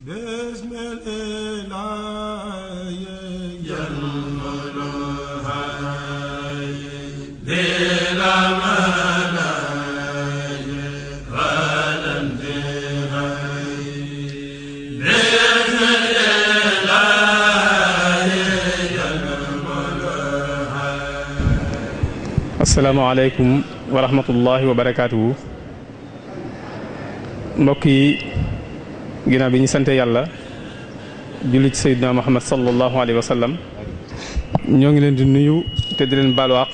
بسم الإله ينمر هاي بلا مناي ولم تهاي بسم الإله ينمر هاي. السلام عليكم ورحمة الله وبركاته. mbokki ginnaaw bi ñu sante yàlla julli ci Seydina Muhammad sallallahu alayhi wa sallam ñoo ngi leen di nuyu te di leen baalu àq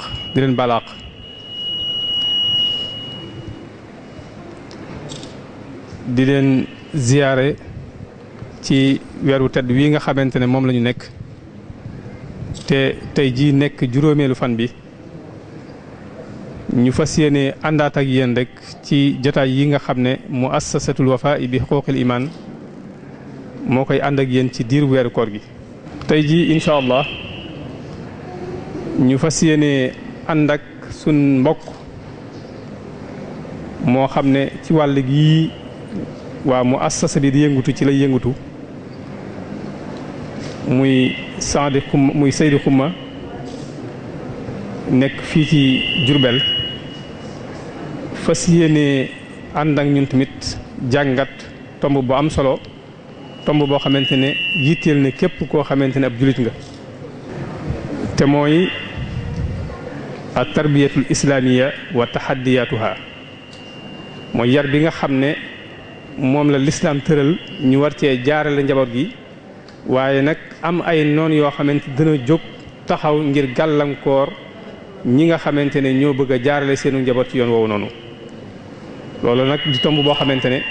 di leen ziyaare ci weeru tedd wi nga xamante ne moom la ñu nekk te tey jii nekk juróomeelu fan bi ñu fas yéene àndaat ak yéen rek ci jotaay yi nga xam ne muassasatul Wafa bi xuquuqil iman moo koy ànd ak yéen ci diir weeru koor gi. tey jii incha allah ñu fas yéene ànd ak sun mbokk moo xam ne ci wàll gi waa muassasa bi di yëngutu ci lay yëngutu muy Seydi Xuma nekk fii ci Jurbel fas yéene ànd ak ñun tamit jàngat tomb bu am solo tomb boo xamante ne yitteel ne képp koo xamante ne ab julit nga te mooy at tarbiyatul islaamiya wa taxaddiyatuha mooy yar bi nga xam ne moom la lislaam tëral ñu war cee jaarale njaboot gi waaye nag am ay noon yoo xamante dina jóg taxaw ngir gàllankoor ñi nga xamante ne ñoo bëgg a jaarale seenu njaboot ci yoon woowu noonu loolu nag di tomb boo xamante ne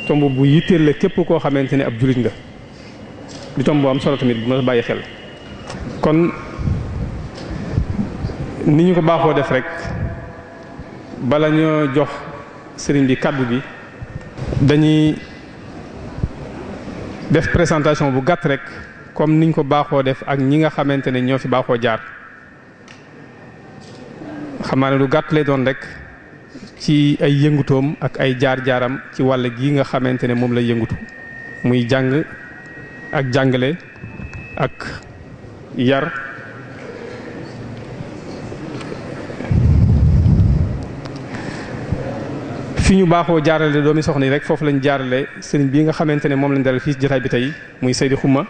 tomb bu yitteel la képp koo xamante ne ab julit nga di tomb bu am solo tamit bu ma bàyyi xel. kon ni ñu ko baaxoo def rek bala ñoo jox sëriñ bi kàddu gi dañuy def présentation bu gàtt rek comme niñ ko baaxoo def ak ñi nga xamante ne ñoo fi baaxoo jaar. xam naa ne lu gàtt lay doon rek ci ay yëngutoom ak ay jaar-jaaram ci wàll gi nga xamante ne moom lay yëngutu muy jàng ak jàngale ak yar fi ñu baaxoo jaarale doomi soxna yi rek foofu lañ jaarale sëriñ bii nga xamante ne moom lañ dalal fii jotaay bi tey muy Seydi Xuma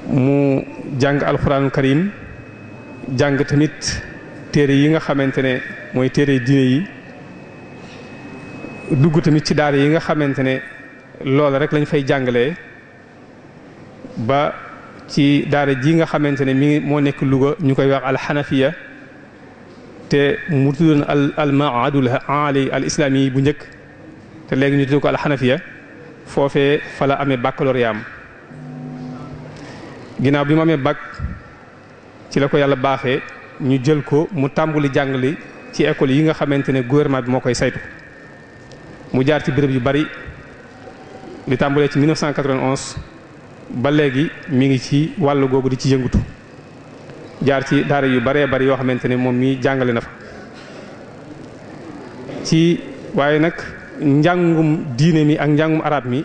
mu jàng alxuraanul karim jàng tamit téere yi nga xamante ne mooy téere diine yi dugg tamit ci daara yi nga xamante ne loolu rek lañ fay jàngalee ba ci daara ji nga xamante ne mi ngi moo nekk Louga ñu koy wax alxanafiya te mu tuddoon al maadul ali al islami yi bu njëkk te léegi ñu tudd ko alxanafiya foofee fa la amee baccalauréat am ginnaaw bi mu amee bac ci la ko yàlla baaxee ñu jël ko mu tàmbuli jàngale ci école yi nga xamante ne gouvernement bi moo koy saytu mu jaar ci béréb yu bari li tàmbulee ci 1991 ba léegi mi ngi ci wàll googu di ci yëngutu jaar ci daara yu baree bari yoo xamante ne moom mii jàngale na fa ci waaye nag njàngum diine mi ak njàngum arab mi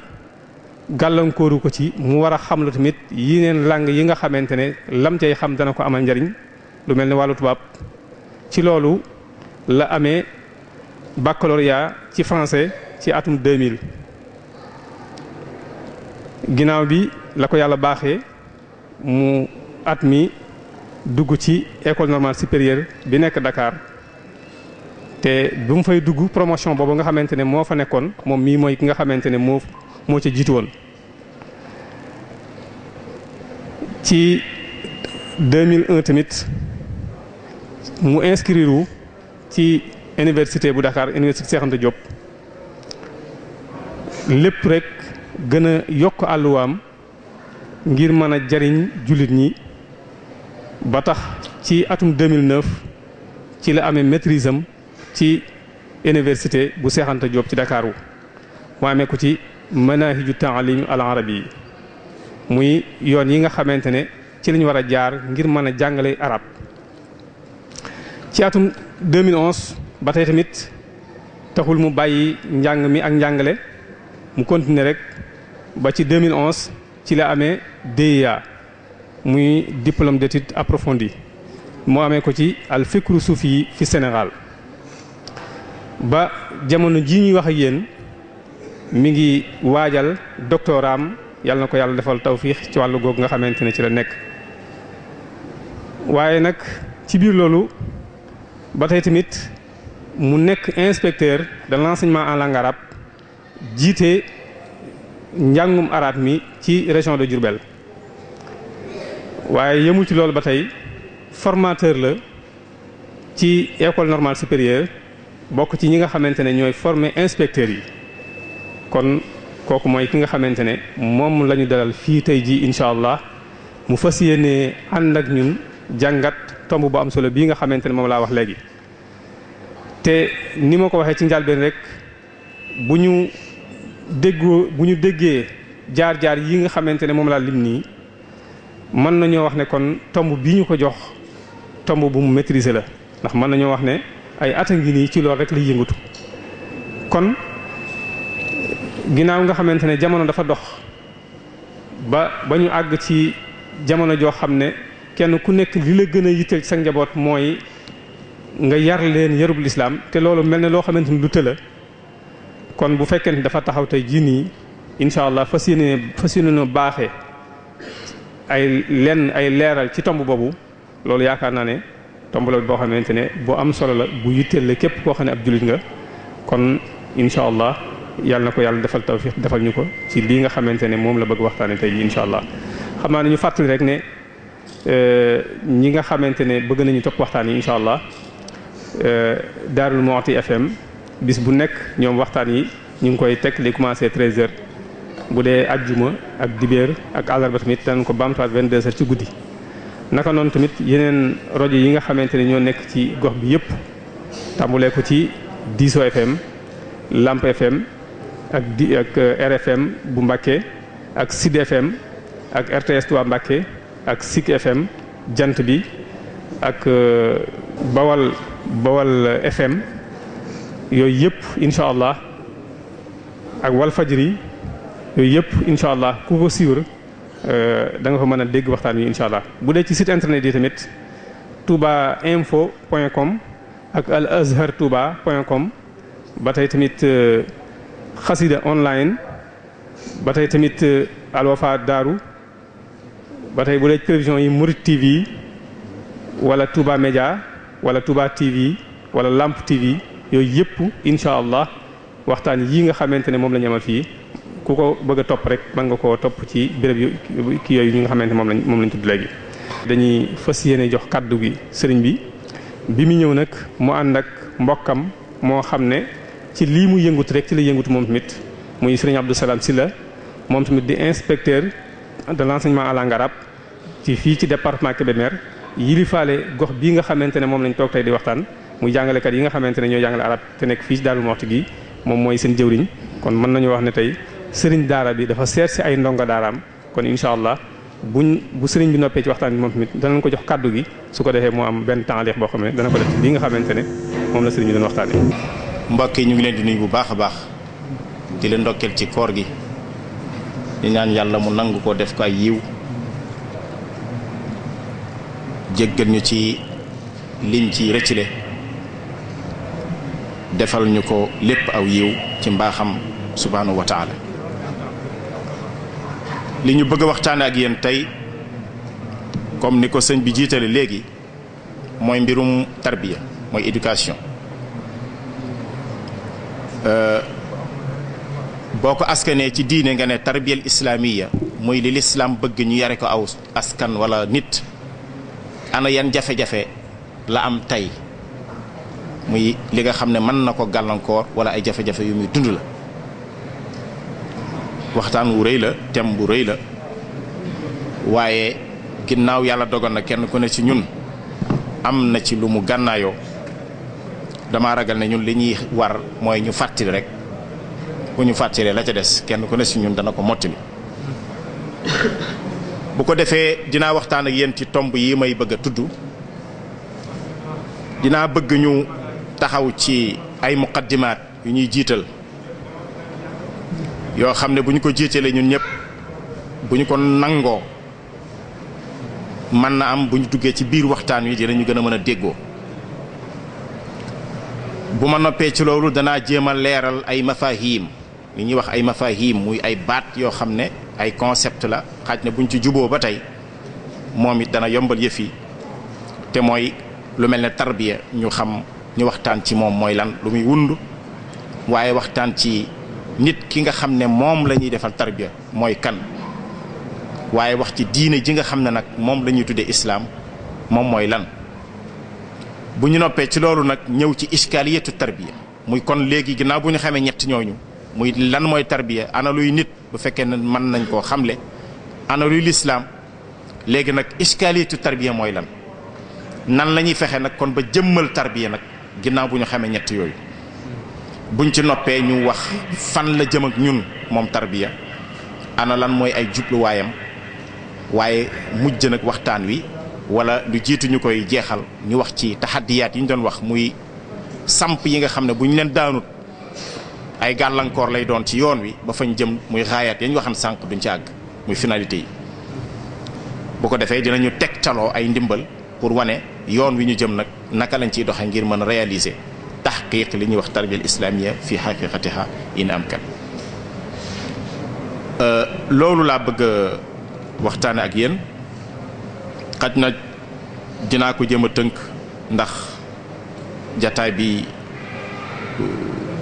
gàllankooru ko ci mu war a xam lu tamit yeneen langue yi nga xamante ne lam cay xam dana ko amal njariñ lu mel ne wàllu tubaab ci loolu la amee baccalauréat ci français ci atum 2000 ginnaaw bi la ko yàlla baaxee mu at mi dugg ci école normale supérieure bi nekk Dakar te bu mu fay dugg promotion boobu nga xamante ne moo fa nekkoon moom mii mooy ki nga xamante ne moo ca jiitu woon ci 2001 tamit mu inscrire ci université bu Dakar université Cheikh Anta Diop lépp rek gën a yokk àlluwaam ngir mën a jariñ jullit ñi ba tax ci atum 2009 ci la amee maîtrise am ci université bu Cheikh Anta Diop ci Dakar wu mu amee ko ci manahiju taalim al arabi yi muy yoon yi nga xamante ne ci lañu war a jaar ngir mën a jàngale arab ci atum 2011 ba tey tamit taxul mu bàyyi njàng mi ak njàngale mu continuer rek ba ci 2011 ci la amee DEA muy diplôme d'études approfondies moo amee ko ci al fikru suufi fi Sénégal ba jamono ji ñuy wax ak yéen mi ngi waajal doctoraam yàlla na ko yàlla defal tawfiix ci wàllu googu nga xamante ne ci la nekk. waaye nag ci biir loolu ba tey tamit mu nekk inspecteur de l'enseignement en langue arabe jiite njàngum arabe mi ci région de Diourbel waaye yemul ci loolu ba tey formateur la ci école normale supérieure bokk ci ñi nga xamante ne ñooy former inspecteurs yi kon kooku mooy ki nga xamante ne moom la ñu dalal fii tey jii incha allah mu fas yéene ànd ak ñun jàngat tomb bu am solo bii nga xamante ne moom laa wax léegi. te ni ma ko waxee ci njàlbeen rek bu ñu déggee jaar-jaar yi nga xamante ne moom laa lim nii mën nañoo wax ne kon tomb bii ñu ko jox tomb bu mu maîtriser la ndax mën nañoo wax ne ay at a ngi nii ci loolu rek lay yëngatu. kon ginnaaw nga xamante ne jamono dafa dox ba ñu àgg ci jamono joo xam ne kenn ku nekk li la gën a yitteel ci sa njaboot mooy nga yar leen yarub lislaam te loolu mel ne loo xamante ni du tëla kon bu fekkee ne dafa taxaw tey jii nii incha allah fas yéene no baaxee ay leeral ci tomb boobu loolu yaakaar naa ne tomb la boo xamante ne bu am solo la bu yitteel la képp koo xam ne ab jullit nga kon incha allah yàlla na ko yàlla defal tawfiq defal ñu ko ci lii nga xamante ne moom la bëgg waxtaane tey jii incha allah. xam naa ne ñu fàttali rek ne ñi nga xamante ne bëgg nañu topp waxtaan yi incha allah Darou Mouhty FM bis bu nekk ñoom waxtaan yi ñu ngi koy teg li commencé 13h bu dee ajjuma ak dibéer ak àllarba tamit danañ ko bamtuwaat 22h ci guddi. naka noonu tamit yeneen rajo yi nga xamante ne ñoo nekk ci gox bi yëpp tàmbulee ko ci Diso FM Lamp FM ak RFM bu Mbacké ak Sud FM ak RTS Touba Mbacké ak Sik FM jant bi ak Bawal FM yooyu yëpp incha allah ak Walfajri yooyu yëpp incha allah ku ko suivre da nga fa mën a dégg waxtaan wi incha allah. bu dee ci site internet yi tamit toubainfo.com ak alazhartouba.com ba tey tamit xasida online ba tey tamit Alwafa Daaru ba tey bu dee télévision yi Murid TV wala Touba Média wala Touba TV wala Lamp TV yooyu yëpp incha allah waxtaan yi nga xamante ne moom la ñu amal fii ku ko bëgg a topp rek mën nga koo topp ci béréb yu kii yooyu ñi nga xamante moom lañ tudd léegi. dañuy fas yéene jox kàddu gi sëriñ bi mu ñëw nag mu ànd ak mbokkam moo xam ne ci lii mu yëngutu rek ci la yëngutu moom tamit muy sëriñ Abdou Salam Sylla moom tamit di inspecteur de l'enseignement en langue arabe ci fii ci département Kébémer yilifaale gox bii nga xamante ne moom lañ toog tey di waxtaan muy jàngalekat yi nga xamante ne ñooy jàngale arab te nekk fii ci Darou Mouhty gi moom mooy seen jëwriñ kon mën nañu wax ne tey sëriñ daara bi dafa seet si ay ndongo daaraam kon incha allah bu sëriñ bi noppee ci waxtaan bi moom tamit danañ ko jox kaddu gi su ko defee moo am benn temps boo xam ne dana ko def lii nga xamante ne moom la sëriñ bi doon waxtaanee. mbokk yi ñu ngi leen di nuyu bu baax a baax di leen ndokkeel ci koor gi di ñaan yàlla mu nangu ko def ko ay yiw jéggal ñu ci liñ ci rëccile defal ñu ko lépp aw yiw ci mbaaxam subhanahu wa taala. li ñu bëgg a waxtaane ak yéen tey comme ni ko sëñ bi jiitale léegi mooy mbirum tarbiya mooy éducation. boo ko askanee ci diine nga ne tarbiyal islamiya muy li lislaam bëgg ñu yare ko aw askan wala nit ana yan jafe-jafe la am tey muy li nga xam ne mën na ko gàllankoor wala ay jafe-jafe yu muy dund la. waxtaan wu rëy la thème bu rëy la waaye ginnaaw yàlla dogal na kenn ku ne ci ñun am na ci lu mu gànnaayoo dama ragal ne ñun li ñuy war mooy ñu fàttali rek bu ñu fàttalee la ca des kenn ku ne ci ñun dana ko mottali. bu ko defee dinaa waxtaan ak yéen ci tomb yi may bëgg a tudd dinaa bëgg ñu taxaw ci ay muqaddimaat yu ñuy jiital yoo xam ne bu ñu ko jiitalee ñun ñëpp bu ñu ko nangoo mën na am bu ñu duggee ci biir waxtaan wi dinañu gën a mën a déggoo. bu ma noppee ci loolu danaa jéem a leeral ay mafahim li ñuy wax ay mafahim muy ay baat yoo xam ne ay concept la xaaj ne buñ ci juboo ba tey moom it dana yombal yëf yi te mooy lu mel ne tarbiya ñu xam ñu waxtaan ci moom mooy lan lu muy wund waaye waxtaan ci nit ki nga xam ne moom la ñuy defal tarbiya mooy kan waaye wax ci diine ji nga xam ne nag moom la ñuy tuddee islaam moom mooy lan. bu ñu noppee ci loolu nag ñëw ci iskaliyatu tarbiya muy kon léegi ginnaaw bu ñu xamee ñett ñooñu muy lan mooy tarbiya ana luy nit bu fekkee ne mën nañ koo xamle ana luy lislaam léegi nag iskaliyatu tarbiya mooy lan nan la ñuy fexe nag kon ba jëmmal tarbiya nag ginnaaw bu ñu xamee ñett yooyu buñ ci noppee ñu wax fan la jëm ak ñun moom tarbiya ana lan mooy ay jubluwaayam waaye mujj nag waxtaan wi wala lu jiitu ñu koy jeexal ñu wax ci taxaddiyaat yi ñu doon wax muy samp yi nga xam ne bu ñu leen daanut ay gàllankoor lay doon ci yoon wi ba fañ jëm muy xaayaat yañ waxan sànq duñ ci àgg muy finalité yi bu ko defee dinañu tegtaloo ay ndimbal pour wane yoon wi ñu jëm nag naka lañ ciy doxee ngir mën a réaliser taxqiq li ñuy wax tarbiya islamiyya fi xaqiqatiha in amkan loolu laa bëgg a waxtaane ak yéen xaj na dinaa ko jëm a tënk ndax jataay bi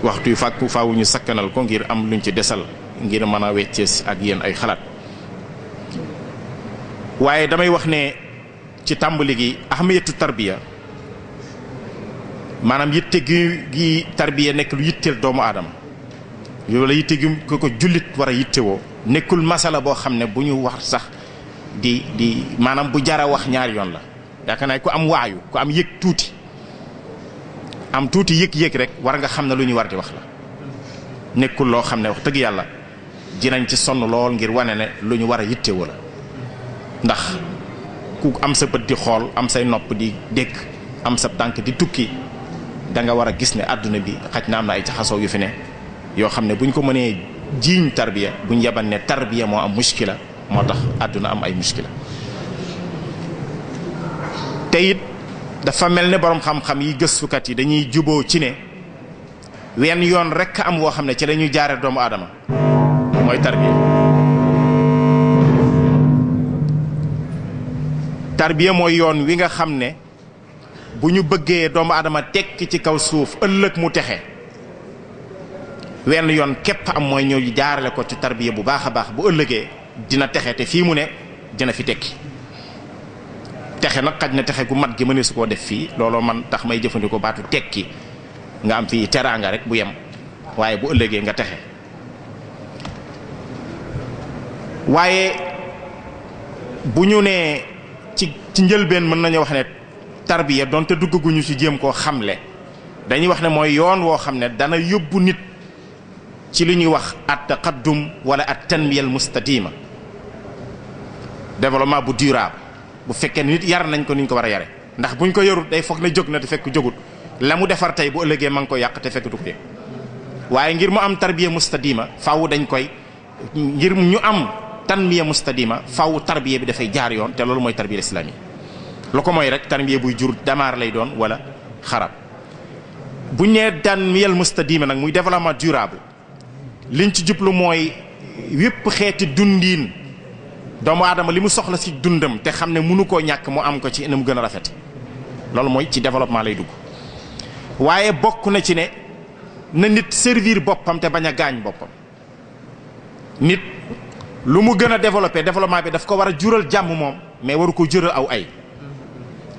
waxtu yu fàkku faawu ñu sakkanal ko ngir am luñ ci desal ngir mën a weccee ak yéen ay xalaat waaye damay wax ne ci tàmbali gi ahmiyatu tarbiya maanaam yitte gi tarbiya nekk lu yitteel doomu aadama wala yitte gi ko jullit war a yittewoo nekkul masala boo xam ne bu ñu wax sax di maanaam bu jara wax ñaari yoon la yaakaar naa ku am waayu ku am yëg tuuti am tuuti yëg-yëg rek war nga xam ne lu ñu war di wax la nekkul loo xam ne wax dëgg yàlla dinañ ci sonn lool ngir wane ne lu ñu war a yittewoo la ndax ku am sa bët di xool am say nopp di dégg am sa tànk di tukki da nga war a gis ne àdduna bi xaj na am na ay jaxasoo yu fi ne yoo xam ne buñ ko mënee jiiñ tarbiya buñ yeban ne tarbiya moo am muskila moo tax àdduna am ay muskila te it dafa mel ne borom xam-xam yi gëstukat yi dañuy juboo ci ne wenn yoon rekk am woo xam ne ci la ñuy jaare doomu aadama mooy tarbiya tarbiya mooy yoon wi nga xam ne bu ñu bëggee doomu aadama tekki ci kaw suuf ëllëg mu texe wenn yoon képp am mooy ñëw jaarale ko ci tarbiya bu baax a baax bu ëllëgee dina texe te fii mu ne dina fi tekki texe nag xaj na texe gu mat gi mënee su koo def fii looloo man tax may jëfandikoo baatu tekki nga am fii teraanga rek bu yem waaye bu ëllëgee nga texe waaye bu ñu nee ci njëlbeen mën nañu wax ne tarbiya donte duggaguñu ci jéem koo xamle dañuy wax ne mooy yoon woo xam ne dana yóbbu nit ci li ñuy wax at taqaddum wala at tanmiya al mustadima développement bu durable bu fekkee nit yar nañ ko ni ñu ko war a yare ndax buñ ko yarut day foog ne jóg na te fekk jógut la mu defar tey bu ëllëgee ma ngi ko yàq te fekk du ko yëg waaye ngir mu am tarbiya mustadima faaw dañ koy ngir ñu am tanmiya mustadima faaw tarbiya bi dafay jaar yoon te loolu mooy tarbiya islami lu ko mooy rek tarbiya buy jur damaar lay doon wala xarab buñ nee tanmiyal mustadima nag muy développement durable liñ ci jublu mooy wépp xeeti dundiin doomu aadama li mu soxla ci dundam te xam ne mënu koo ñàkk mu am ko ci na mu gën a rafet loolu mooy ci développement lay dugg waaye bokk na ci ne na nit servir boppam te bañ a gaañ boppam nit lu mu gën a développé développement bi daf ko war a jural jàmm moom mais waru ko jural aw ay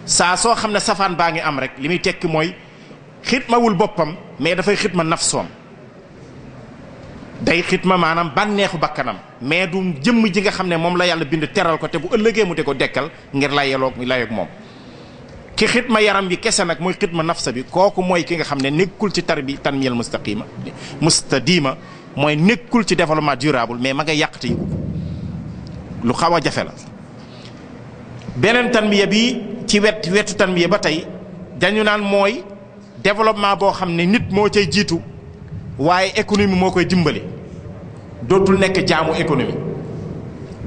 saa soo xam ne safaan baa ngi am rek li muy tekki mooy xitmawul boppam mais dafay xitma nafsoom day xitma maanaam bànneexu bakkanam mais du jëmm ji nga xam ne moom la yàlla bind teral ko te bu ëllëgee mu te ko dekkal ngir layoog moom ki xitma yaram bi kese nag mooy xitma nafsa bi kooku mooy ki nga xam ne nekkul ci tanmiyal mustadima mooy nekkul ci développement durable mais ma nga yàqte yi lu xaw a jafe la beneen tanmiya bi ci wetu tanmiya ba tey dañu naan mooy développement boo xam ne nit moo cay jiitu waaye économie moo koy dimbali dootul nekk jaamu économie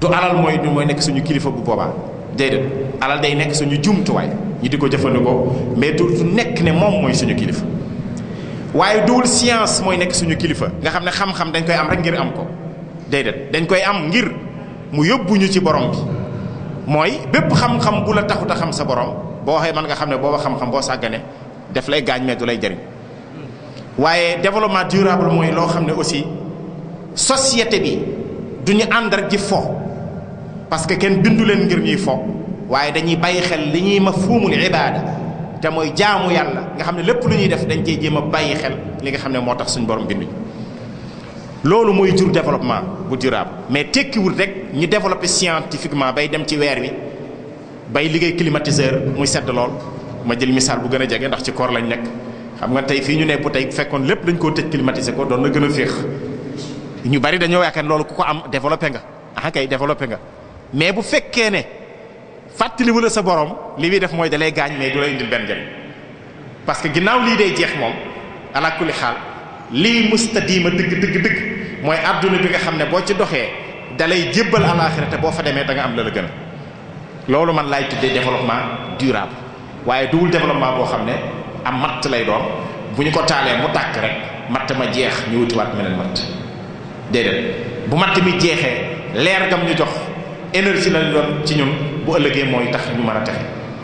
du alal mooy nekk suñu kilifa bu boobaa déedéet alal day nekk suñu jumtuwaay ñu di ko jëfandikoo mais du nekk ne moom mooy suñu kilifa waaye duwul science mooy nekk suñu kilifa nga xam ne xam-xam dañ koy am rek ngir am ko déedéet dañ koy am ngir mu yóbbuñu ci borom bi mooy bépp xam-xam bu la taxut a xam sa borom boo waxee mën nga xam ne booba xam-xam boo sàggane def lay gaañ mais du lay jariñ waaye développement durable mooy loo xam ne aussi société bi du ñu ànd rek ji fo parce que kenn bindu leen ngir ñuy fo waaye dañuy bàyyi xel li ñuy mafhumul ibaada te mooy jaamu yàlla nga xam ne lépp lu ñuy def dañ cey jéem a bàyyi xel li nga xam ne moo tax suñu borom binduñ loolu mooy jur développement bu durable mais tekkiwul rek ñu développer scientifiquement bay dem ci weer wi bay liggéey climatiseur muy sedd lool ma jël misaal bu gën a jege ndax ci koor lañ nekk xam nga tey fii ñu ne bu tey fekkoon lépp dañ koo tëj climatiser ko doon na gën a féex ñu bari dañoo yaakaar loolu ku ko am développé nga ah kay développé nga mais bu fekkee ne fàttaliwu la sa borom li muy def mooy dalay gaañ mais du la indil benn njëriñ parce que ginnaaw lii day jeex moom ala kulli xaal lii mustadima dëgg mooy adduna bi nga xam ne boo ci doxee dalay jébbal alaaxira te boo fa demee da nga am la gën loolu man laay tuddee développement durable waaye duwul développement boo xam ne am matt lay doon bu ñu ko taalee mu tàkk rek matt ma jeex ñu wutiwaat meneen matt déedéet bu matt mi jeexee leer gam ñu jox énergie lañ doon ci ñun bu ëllëgee mooy tax ñu mën a texe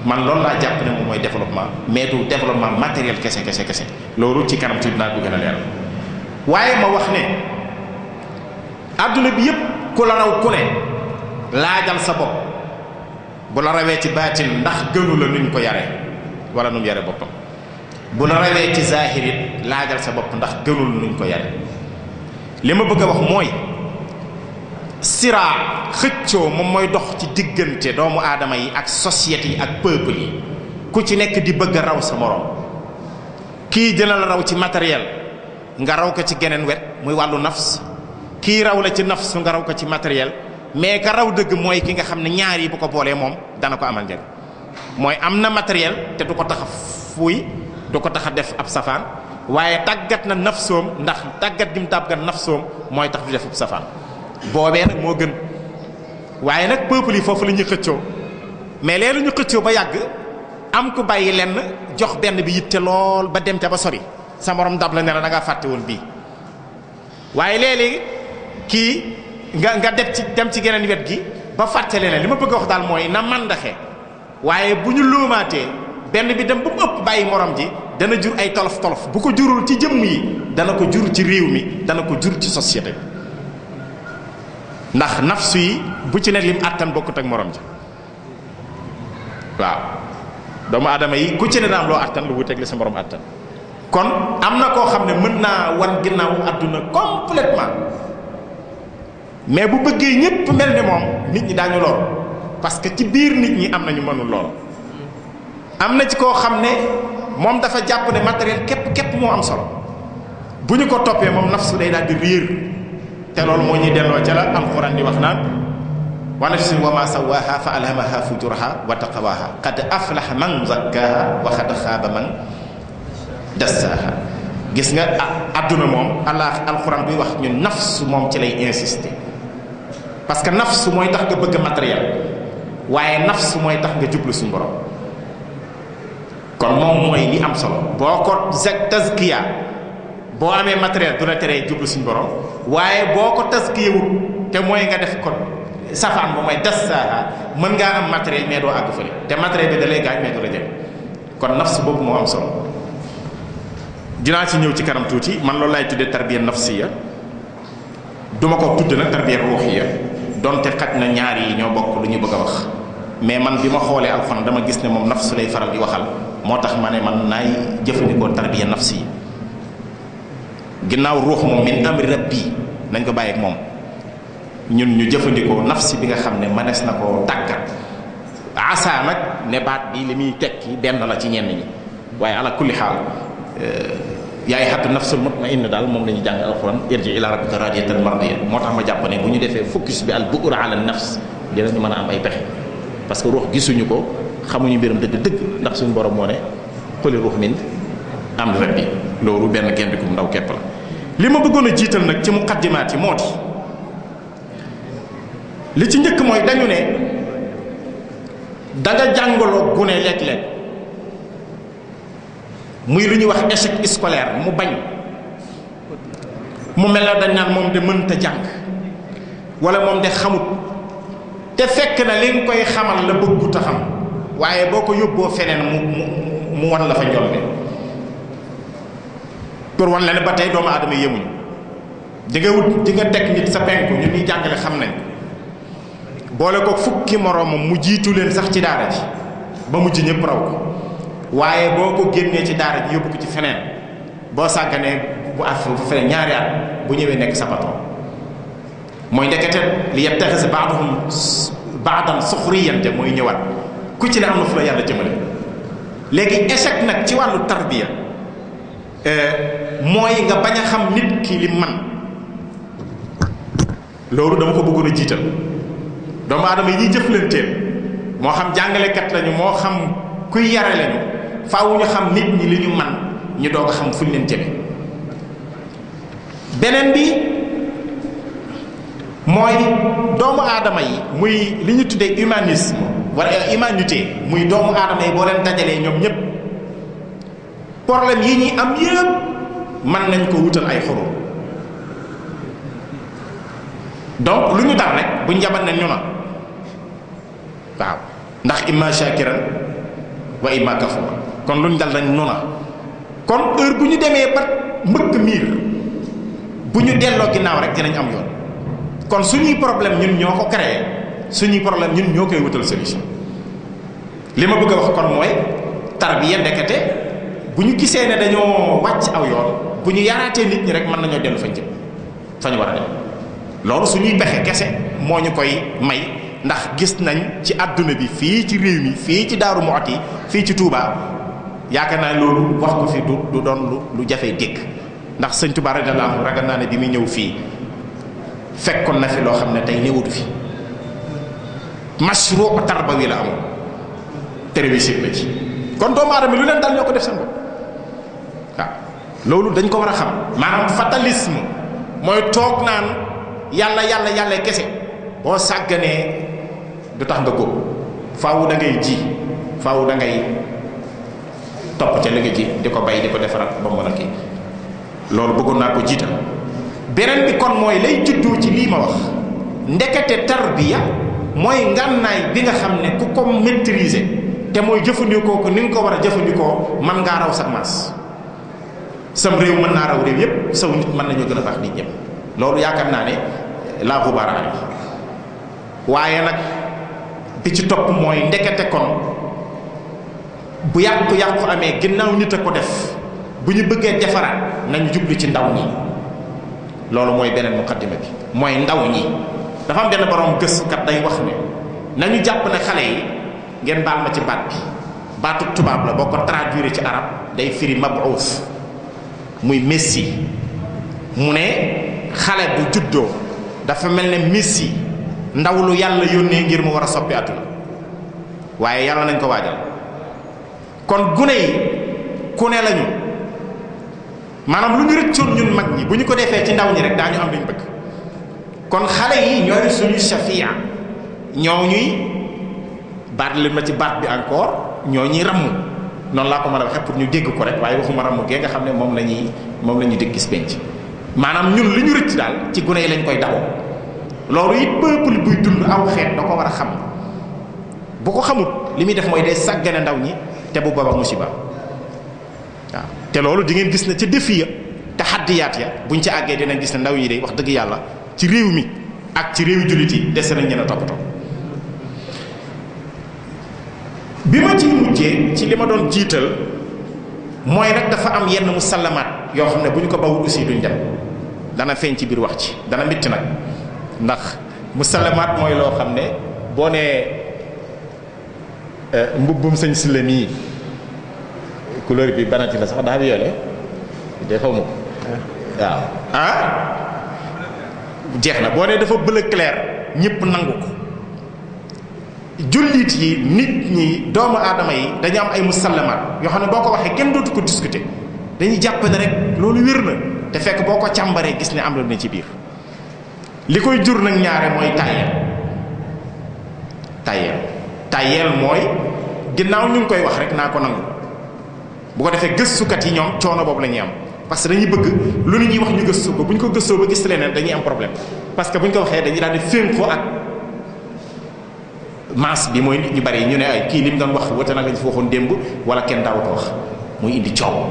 man loolu laa jàpp ne moom mooy développement mais du développement matériel kese loolu ci kanam tuuti naa ko gën a leer waaye ma wax ne adduna bi yépp ku la raw ku ne laajal sa bopp bu la rawee ci baatin ndax gënu la nuñ ko yare wala nu mu yare boppam bu la rawee ci zahirit laajal sa bopp ndax gënul nuñ ko yare li ma bëgg a wax mooy siraa xëccoo moom mooy dox ci diggante doomu aadama yi ak société yi ak peuple yi ku ci nekk di bëgg a raw sa moroom kii dina la raw ci matériel nga raw ko ci geneen wet muy wàllu nafs kii raw la ci nafs nga raw ko ci matériel mais ka raw dëgg mooy ki nga xam ne ñaar yi bu ko boolee moom dana ko amal njëriñ mooy am na matériel te du ko tax a fuuy du ko tax a def ab safaan waaye tàggat na nafsoom ndax tàggat gi mu tàggat nafsoom mooy tax du def ab safaan boobee nag moo gën waaye nag peuple yi foofu la ñuy xëccoo mais léeg-léeg ñu xëccoo ba yàgg am ku bàyyi lenn jox benn bi yitte lool ba dem ca ba sori sa morom dab la ne la da ngaa fàtte woon bii waaye léeg-léeg kii nga dem ci geneen wet gi ba fàtte leneen li ma bëgg a wax daal mooy na màndaxe waaye bu ñu lóomaatee benn bi dem ba mu ëpp bàyyi morom ji dana jur ay tolof tolof bu ko jurul ci jëmm yi dana ko jur ci réew mi dana ko jur ci société bi ndax nafsu yi bu ci ne lim àttan bokkut ak morom ji waaw doomu aadama yi ku ci ne daam loo àttan lu wuteeg li sa morom àttan kon am na koo xam ne mën naa wan ginnaaw àdduna complètement mais bu bëggee ñépp mel ni moom nit ñi daañu lool parce que ci biir nit ñi am nañu mënul lool am na ci koo xam ne moom dafa jàpp ne matériel képp moo am solo bu ñu ko toppee moom nafsu day daal di réer te loolu moo ñuy delloo ca la alxuraan di wax naan wa nafsin wa ma sawaaha fa alhamaha fujuraha wa taqwaha qad aflaha man zakkaha wa qad xaaba man dassaaha gis nga adduna moom alxuraan buy wax ñun nafsu moom ci lay insister parce que nafsu mooy tax nga bëgg matériel waaye nafsu mooy tax nga jublu suñu borom kon moom mooy li am solo boo ko tazkiya boo amee matériel du la teree jublu suñu borom waaye boo ko tazkiyewut te mooy nga def ko safaan ba mooy dassaaha mën ngaa am matériel mais doo àgg fële te matériel bi da lay gaañ mais du la jël kon nafsu boobu moo am solo dinaa ci ñëw ci kanam tuuti man loolu laay tuddee tarbiya nafsiya duma ko tudd nag tarbiya ruuxiya donte xaj na ñaar yi ñoo bokk lu ñu bëgg a wax mais man bi ma xoolee alxuraan dama gis ne moom nafsu lay faral di waxal moo tax ma ne man naay jëfandikoo tarbiya nafsiya ginnaaw ruux moom min amri rabbi nañ ko bàyyi ak moom ñun ñu jëfandikoo nafsi bi nga xam ne mënees na koo tàggat asa nag ne baat bi li muy tekki benn la ci ñenn ñi waaye ala kulli xaal yaay xattu nafsul mutmainna daal moom la ñuy jàng alquran irji ila rabbika radiyatan mardiya moo tax ma jàpp ne bu ñu defee focus bi al bu'ra ala nafs dinañu mën a am ay pexe parce que ruux gisuñu ko xamuñu mbiram dëgg-dëgg ndax suñu borom moo ne xuli ruux min amri rabbi loolu benn gendiku ndaw képp la li ma bëggoon a jiital nag ci muqaddimaat yi moo di li ci njëkk mooy dañu ne da nga jàngaloo gune léeg-léeg muy lu ñuy wax échec scolaire mu bañ mu mel na dañ naan moom de mënta jàng wala moom de xamut te fekk na li nga koy xamal la bëggut a xam waaye boo ko yóbboo feneen mu wan la fa njolbe pour wan la ne ba tey doomu aadama yemuñu di nga teg nit sa penku ñu ñuy jàngale xam nañ boole ko fukki moroomam mu jiitu leen sax ci daara ji ba mujj ñëpp raw ko waaye boo ko génnee ci daara ji yóbbu ko ci feneen boo sàgganee bu affaire bu feneen ñaari at bu ñëwee nekk sa patron mooy ndekete li yattaxis ba'dan suxriyante mooy ñëwaat ku ci ne am na fu la yàlla jëmale léegi échec nag ci wàllu tarbiya mooy nga bañ a xam nit ki li man loolu dama ko bëggoon a jiital doomu aadama yi ñuy jëflanteel moo xam jàngalekat lañu moo xam kuy yare lañu faaw ñu xam nit ñi li ñu man ñu doog a xam fu ñu leen jëme beneen bi mooy doomu aadama yi muy li ñu tuddee humanisme wala humanité muy doomu aadama yi boo leen dajalee ñoom ñépp problème yi ñuy am yépp mën nañ ko wutal ay xoroom donc lu ñu dal rek bu njaban ne ñu na waaw ndax imma shakiran wa imma kafura kon lu ñu dal nañ ñu na kon heure bu ñu demee ba mbëkk miir bu ñu delloo ginnaaw rek dinañ am yoon kon suñuy problème ñun ñoo ko créé suñuy problème ñun ñoo koy wutal solution li ma bëgg a wax kon mooy tarbiya ndekete bu ñu gisee ne dañoo wàcc aw yoon bu ñu yaraatee nit ñi rek mën nañoo dellu fañ jëm fañ war a dem loolu suñuy pexe kese moo ñu koy may ndax gis nañ ci àdduna bi fii ci réew mi fii ci Daaru Muxti fii ci Touba yaakaar naa loolu wax ko fi du doon lu jafee dégg ndax sëñ Touba radiyallaahu anhu ragal naa ne bi muy ñëw fii fekkoon na fi loo xam ne tey néewutu fi mashru tarbawi la amoon te réussir na ci kon doomu aadama lu leen dal ñoo ko def seen bopp waaw loolu dañ ko war a xam maanaam fatalisme mooy toog naan yàlla kese boo sàgganee du tax nga góob faawu da ngay ji faawu da ngay topp ca li nga ji di ko bay di ko defaraat ba mën a kii loolu bëggoon naa ko jiital beneen bi kon mooy lay juddoo ci lii ma wax ndekete tarbiya mooy ngànnaay bi nga xam ne ku ko maîtriser te mooy jëfandikoo ko ni nga ko war a jëfandikoo man ngaa raw sa maas sam réew mën naa raw réew yépp saw nit mën nañoo gën a baax nit ñëpp loolu yaakaar naa ne laa xubaara ali waaye nag bi ci topp mooy ndekete kon bu yàqu-yàqu amee ginnaaw nit a ko def bu ñu bëggee defaraat nañu jublu ci ndaw ñi loolu mooy beneen muqaddima bi mooy ndaw ñi dafa am benn borom gëstukat day wax ne nañu jàpp ne xale yi ngeen baal ma ci baat bi baatu tubaab la boo ko traduire ci arab day firi mabuus muy messi mu ne xale bu juddoo dafa mel ne messi ndaw lu yàlla yónnee ngir mu war a soppi àdduna waaye yàlla nañ ko waajal kon gune yi ku ne lañu maanaam lu ñu rëccoon ñun mag ñi bu ñu ko defee ci ndaw ñi rek daañu am luñ bëgg kon xale yi ñooy suñu shafia ñoo ñuy baat leen ma ci baat bi encore ñoo ñuy ramm noonu laa ko mën a waxee pour ñu dégg ko rek waaye waxuma ramm gee nga xam ne moom la ñuy dégg gis penc maanaam ñun li ñu rëcc daal ci gune yi lañ koy dawoo loolu it peuple buy dund aw xeet da ko war a xam bu ko xamut li muy def mooy day sàggane ndaw ñi te bu booba musiba waaw te loolu di ngeen gis ne ca défi ya te xaddiyaat ya buñ ci àggee dinañ gis ne ndaw yi day wax dëgg yàlla ci réew mi ak ci réew jullit yi dese nañ ñeen a toppatoo bi ma ci mujjee ci li ma doon jiital mooy nag dafa am yenn musallamaat yoo xam ne bu ñu ko bawul aussi duñ dem dana feeñ ci biir wax ci dana métti nag ndax musallamaat mooy loo xam ne boo nee mbubbum sëñ si la nii couleur bi banati la sax daa bi yoole day xaw ma ko waaw jeex na boo nee dafa bleu clair ñëpp nangu ko jullit yi nit ñi doomu aadama yi dañu am ay musallamaat yoo xam ne boo ko waxee kenn dootu ko discuter dañuy jàpp ne rek loolu wér na te fekk boo ko càmbaree gis ne am na ci biir li koy jur nag ñaare mooy tàyyeel tayeel mooy ginnaaw ñu ngi koy wax rek naa ko nangu bu ko defee gëstukat yi ñoom coono boobu la ñuy am parce que dañuy bëgg lu nit ñuy wax ñu gëstu ko bu ñu ko gëstoo ba gis leneen dañuy am problème parce que bu ñu ko waxee dañuy daal di fénqoo ak masse bi mooy nit ñu bari ñu ne ay kii li mu doon wax wute na lañ fi waxoon démb wala kenn daawu ko wax muy indi coow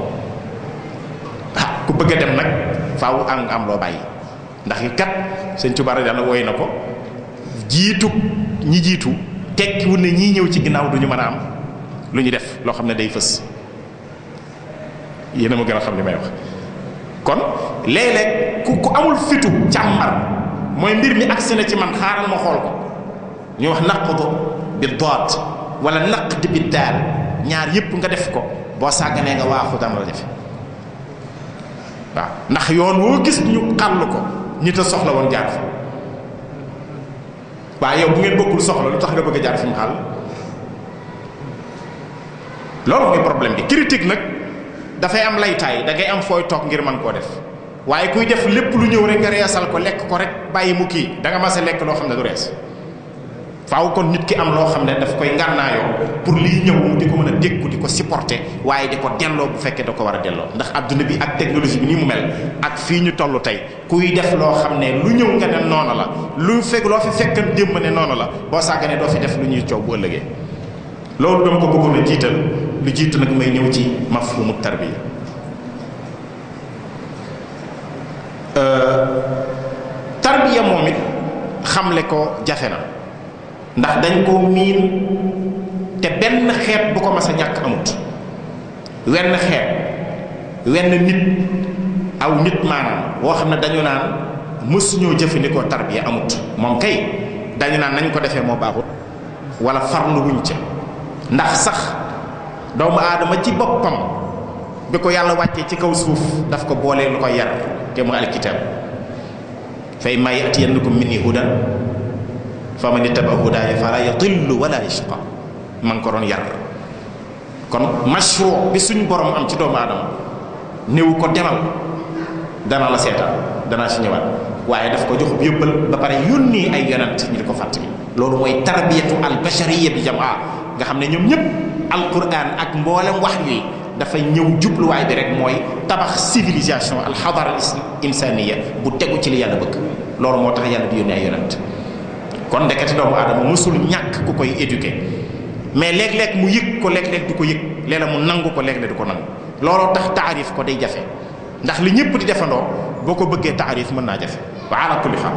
ku bëgg a dem nag faaw am loo bàyyi ndax kat Sëñ Tuubaa radiyallaahu anhu woy na ko ñi jiitu tekkiwul ne ñii ñëw ci ginnaaw duñu mën a am lu ñu def loo xam ne day fës yéen a ma gën a xam li may wax kon léeg-léeg ku amul fitu càmmar mooy mbir mi agsi na ci man xaaral ma xool ko ñu wax naqdu bi doot wala naqd bi daal ñaar yépp nga def ko boo sàgganee nga waaxu dana la jafe waaw ndax yoon woo gis ñu xàll ko nit a soxla woon jaar fa waaye yow bu ngeen bokkul soxla lu tax nga bëgg a jaar fi mu xàll loolu mooy problème bi critique nag dafay am laytaay da ngay am fooy toog ngir mën koo def waaye kuy def lépp lu ñëw rek nga reesal ko lekk ko rek bàyyi mu kii da nga mas a lekk loo xam ne du rees faaw kon nit ki am loo xam ne daf koy ngànnaayoo pour liy ñëw mu di ko mën a dékku di ko supporter waaye di ko delloo bu fekkee da ko war a delloo ndax adduna bi ak technologie bi ni mu mel ak fii ñu toll tey kuy def loo xam ne lu ñëw nga ne noonu la lu fekk loo fi fekkan démb ne noonu la boo sàgganee doo fi def lu ñuy coow bu ëllëgee loolu dama ko bëggoon a jiital lu jiitu nag may ñëw ci mafhumu tarbiya tarbiya moom it xamle ko jafe na ndax dañ koo miin te benn xeet bu ko mas a ñàkk amut wenn xeet wenn nit aw nit maanaam woo xam ne dañu naan mësuñoo jëfandikoo tarbiya amut moom kay dañu naan nañ ko defee moo baaxut wala farlu wuñ ca ndax sax doomu aadama ci boppam bi ko yàlla wàccee ci kaw suuf daf ko boolee lu koy yar te mu alkitab fay ma yatiyannakum minni hudan fa man ittaba hudaaya fala yadillu wala yashqa ma ngi ko doon yar kon mashru bi suñ borom am ci doomu aadama néew ko demal dana la seetaan danaa si ñëwaat waaye daf ko jox yóbbal ba pare yónnee ay yonent ñu di ko fàttali loolu mooy tarbiyatu al bashariya bi jamaa nga xam ne ñoom ñëpp alquran ak mboolem wax yi dafay ñëw jubluwaay bi rek mooy tabax civilisation al xadara insaniya bu tegu ci li yàlla bëgg loolu moo tax yàlla di yónnee ay yonent kon ndekete doomu aadama mësul ñàkk ku koy éduquer mais léeg-léeg mu yëg ko léeg-léeg du ko yëg léeg-léeg mu nangu ko léeg-léeg du ko nangu looloo tax taarif ko day jafe ndax li ñëpp di defandoo boo ko bëggee taarif mën naa jafe wa ala kulli xaal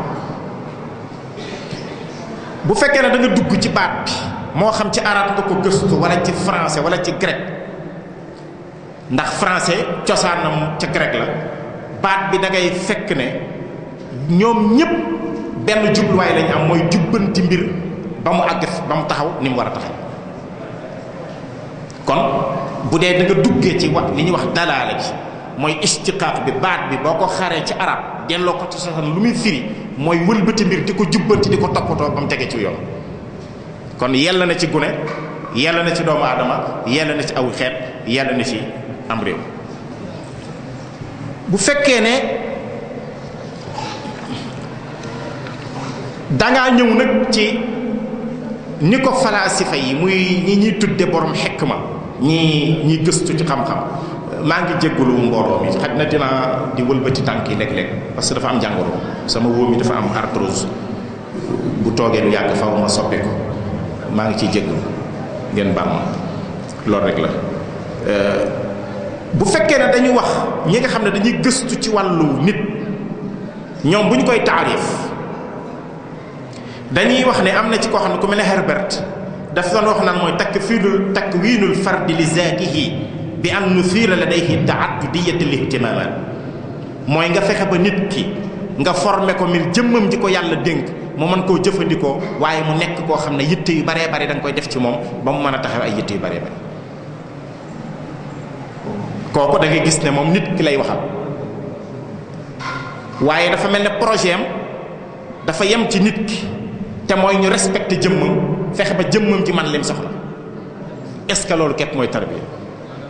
bu fekkee ne da nga dugg ci baat bi moo xam ci arabe nga ko gëstu wala ci français wala ci grec ndax français cosaanam ca grec la baat bi da ngay fekk ne ñoom ñëpp benn jubluwaay lañu am mooy jubbanti mbir ba mu àgg ba mu taxaw ni mu war a taxaw kon bu dee da nga duggee ci wax li ñuy wax dalaale gi mooy istiqaaq bi baat bi boo ko xaree ci arab delloo ko ci cosaan lu muy firi mooy wëlbati mbir di ko jubbanti di ko toppatoo ba mu tege ci yoon kon yella na ci gune yella na ci doomu aadama yella na ci aw xeet yella na ci am réew bu fekkee ne dangaa ñëw nag ci ni ko falaasifa yi muy ñi ñuy tudde borom xikma ñi gëstu ci xam-xam maa ngi jéggulu mbooloo mi xaj na dinaa di wëlbati tànk yi léeg-léeg parce que dafa am jàngoro sama wóom yi dafa am arthrose bu toogee lu yàgg faw ma soppi ko maa ngi ciy jéggulu ngeen baal ma loolu rek la bu fekkee ne dañu wax ñi nga xam ne dañuy gëstu ci wàllu nit ñoom bu ñu koy taarif dañuy wax ne am na ci koo xam ne ku mel ne Herbert daf doon wax naan mooy takwiinul fardi li zaatihi bi an nuthira ladayhi ta'addudiyat al ihtimamat mooy nga fexe ba nit ki nga formé ko mbir jëmmam ji ko yàlla dénk mu mën koo jëfandikoo waaye mu nekk koo xam ne yitte yu baree bari da nga koy def ci moom ba mu mën a taxaw ay yitte yu baree bari kooku da ngay gis ne moom nit ki lay waxal waaye dafa mel ne projet am dafa yem ci nit ki te mooy ñu respecté jëmmam fexe ba jëmmam ji man lim soxla est-ce que loolu képp mooy tarbiya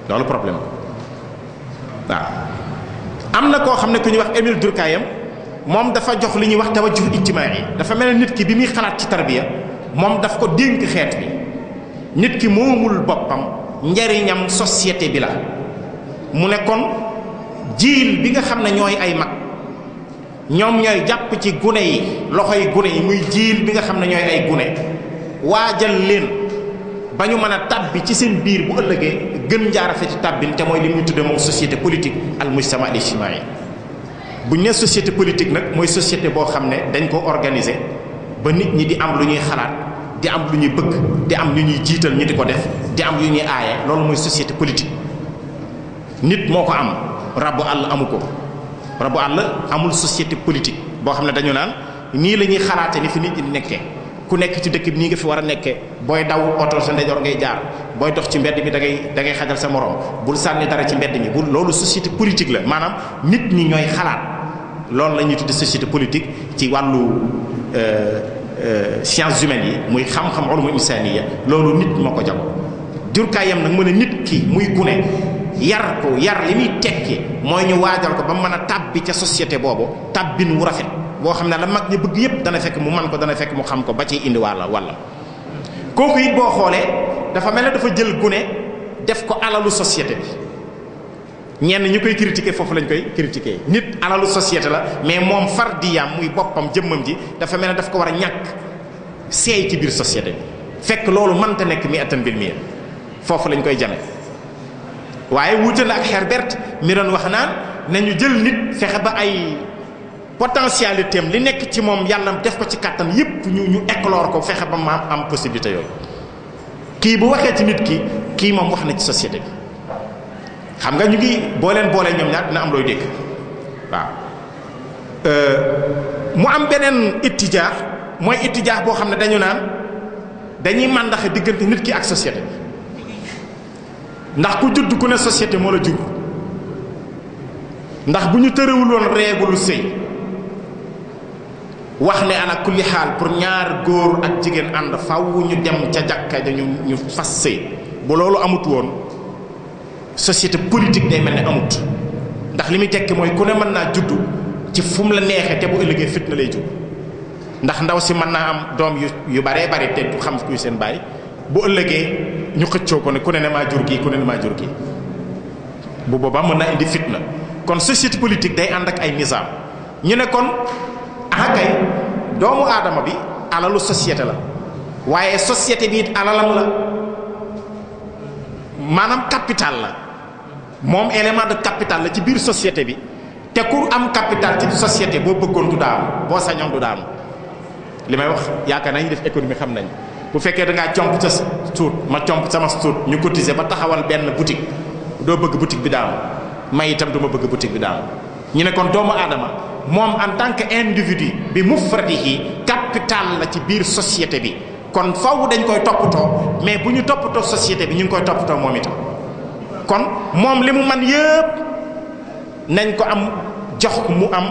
loolu problème waaw am na koo xam ne ku ñuy wax Émile Durkheim moom dafa jox li ñuy wax tawajjuh ijtimaai dafa mel ne nit ki bi muy xalaat ci tarbiya moom daf ko dénk xeet bi. nit ki moomul boppam njariñam société bi la mu ne kon jiil bi nga xam ne ñooy ay mag ñoom ñooy jàpp ci gune yi loxoy gune yi muy jiil bi nga xam ne ñooy ay gune waajal leen ba ñu mën a tàbbi ci seen biir bu ëllëgee gën jaarafeti tàbbin te mooy li muy tudde moom société politique al mujtama al ijtimai bu ñu ne société politique nag mooy société boo xam ne dañ ko organiser ba nit ñi di am lu ñuy xalaat di am lu ñuy bëgg di am lu ñuy jiital ñu di ko def di am yu ñuy aaye loolu mooy société politique nit moo ko am rabu àll amu ko rabu àll amul société politique boo xam ne dañu naan nii la ñuy xalaate ni fi nit ñi di nekkee ku nekk ci dëkk bi nii nga fi war a nekkee booy daw oto sa ndeyjoor ngay jaar booy dox ci mbedd mi da ngay xajal sa morom bul sànni dara ci mbedd mi bul loolu société politique la maanaam nit ñi ñooy xalaat loolu la ñuy tudde société politique ci wàllu sciences humaines yi muy xam-xam ulumul insaniya loolu nit moo ko jago jurkaayam nag mën a nit ki muy gune yar ko yar li muy tekki mooy ñu waajal ko ba mën a tàbbi ca société boobu tàbbin wu rafet boo xam ne la mag ñi bëgg yépp dana fekk mu man ko dana fekk mu xam ko ba ciy indi wàlla kooku it boo xoolee dafa mel ne dafa jël gune def ko alalu société bi ñenn ñu koy critiquer foofu lañ koy critiquer nit alalu société la mais moom fardiyam muy boppam jëmmam ji dafa mel ne daf ko war a ñàkk seey ci biir société bi fekk loolu mënta nekk mi atan bil miir foofu lañ koy jame waaye wuute na ak Herbert mi doon wax naan nañu jël nit fexe ba ay potentialité am li nekk ci moom yàlla def ko ci kàttan yépp ñu éclore ko fexe ba ma am possibilité yooyu kii bu waxee ci nit kii moom wax na ci société bi xam nga ñu ngi boo leen boolee ñoom ñaar dina am looy dégg waaw mu am beneen ittijaax mooy ittijaax boo xam ne dañu naan dañuy màndaxe diggante nit ki ak société bi ndax ku judd ku ne société moo la jur ndax bu ñu tërëwul woon reegulu sëy wax ne ana kulli xaal pour ñaar góor ak jigéen ànd faw ñu dem ca jàkka ja ñu fas sëy bu loolu amut woon société politique day mel ne amut ndax li muy tekki mooy ku ne mën naa juddu ci fu mu la neexee te bu ëllëgee fitna lay jur ndax ndaw si mën naa am doom yu baree bari te du xam kuy seen baay bu ëllëgee ñu xëccoo ko ne ku ne ne maa jur kii ku ne ne maa jur kii bu boobaa mën naa indi fitna kon société politique day ànd ak ay nizaam ñu ne kon kay doomu aadama bi alalu société la waaye société bi it alalam la maanaam capital la moom élément de capital la ci biir société bi te ku am capital ci société boo bëggoon du daanu boo sañoon du daanu li may wax yaakaar naa ñu def économie xam nañ bu fekkee da ngaa comp sa suut ma comp sama suut ñu cotiser ba taxawal benn boutique doo bëgg boutique bi daanu may itam du ma bëgg boutique bi daanu ñu ne kon doomu aadama moom en tant que individu bi mufradihi capital la ci biir société bi kon faw dañ koy toppatoo mais bu ñu toppatoo société bi ñu ngi koy toppatoo moom itam kon moom li mu man yëpp nañ ko am jox mu am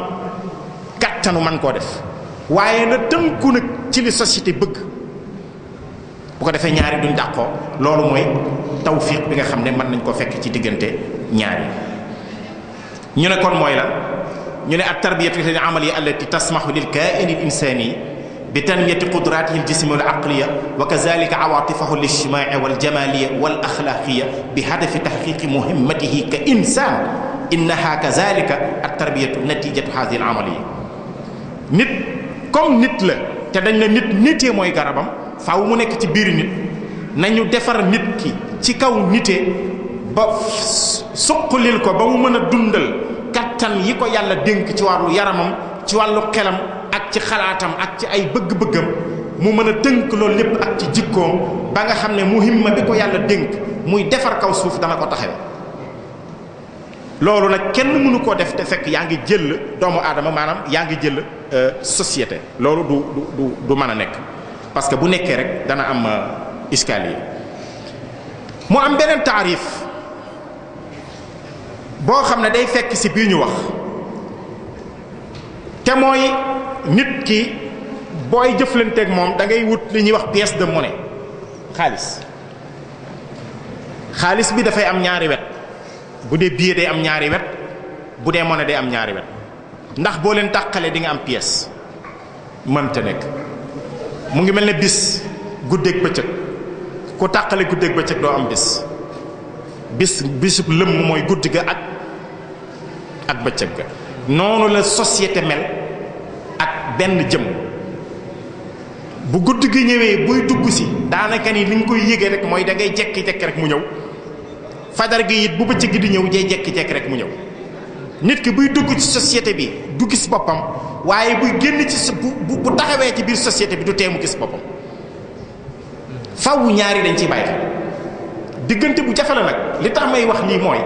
kattanu man koo def waaye na tënku nag ci li société bëgg bu ko defee ñaari duñ dàqoo loolu mooy tawfiq bi nga xam ne mën nañ ko fekk ci diggante ñaari ñu ne kon mooy la ñu ne at tarbiyatu al amaliya allati tasmahu lil kaini al insani bi tanmiyati qudratihi al jismi wal aqliya wa kazalika awatifahu al ijtimai wal jamaliya wal axlaqiya bi hadafi tahqiqi muhimmatihi ka insan innaha kazalika at tarbiyatu natijatu hadhihi al amaliya nit comme nit la te dañ ne nit nitee mooy garabam faaw mu nekk ci biir nit nañu defar nit ki ci kaw nitee ba suqalil ko ba mu mën a dundal kattan yi ko yàlla dénk ci wàllu yaramam ci wàllu xelam ak ci xalaatam ak ci ay bëgg-bëggam mu mën a tënk loolu lépp ak ci jikkoom ba nga xam ne muhimma bi ko yàlla dénk muy defar kaw suuf dana ko taxawe loolu nag kenn mënu koo def te fekk yaa ngi jël doomu aadama maanaam yaa ngi jël société loolu du mën a nekk parce que bu nekkee rek dana am escalier mu am beneen taarif boo xam ne day fekk ci bii ñu wax te mooy nit ki booy jëflanteeg moom da ngay wut li ñuy wax pièce de monnaie xaalis bi dafay am ñaari wet bu dee billet day am ñaari wet bu dee monnaie day am ñaari wet ndax boo leen tàqalee di nga am pièce mënta nekk mu ngi mel ne bis guddeeg bëccëg ku tàqale guddeeg bëccëg doo am bisub lëmm mooy guddi ga ak bëccëg ga. noonu la société mel ak benn jëm bu guddi gi ñëwee buy dugg si daanaka ni li nga koy yëgee rek mooy da ngay jekki-jekki rek mu ñëw. fajar gi it bu bëccëg gi di ñëw jay jekki-jekki rek mu ñëw. nit ki buy dugg ci société bi du gis boppam waaye buy génn ci bu taxawee ci biir société bi du teemu gis boppam. faw ñaari dañ ciy bàyyi diggante bu jafe la nag li tax may wax lii mooy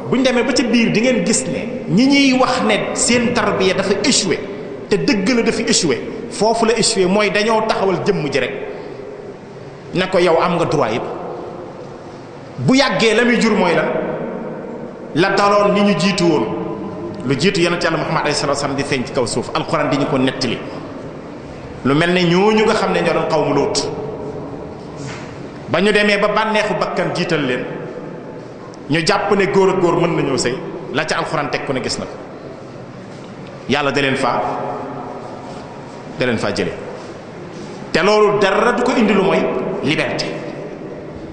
buñ demee ba ci biir di ngeen gis ne ñi ñuy wax ne seen tarbiya dafa échoué te dëgg la dafa échoué foofu la échoué mooy dañoo taxawal jëmm ji rek ne ko yow am nga droit yëpp. bu yàggee la muy jur mooy la daloon ñi ñu jiitu woon lu jiitu yonent Yàlla Muhammad alayhi salaatu wa salaam di feeñ ci kaw suuf alxuraan di ñu ko nettali lu mel ne ñooñu nga xam ne ñoo doon xawmu Luut ba ñu demee ba bànneexu bakkan jiital leen ñu jàpp ne góor ak góor mën nañoo sëy la ca alxuraan teg ku ne gis na ko yàlla da leen faa jële te loolu dara du ko indi lu mooy liberté.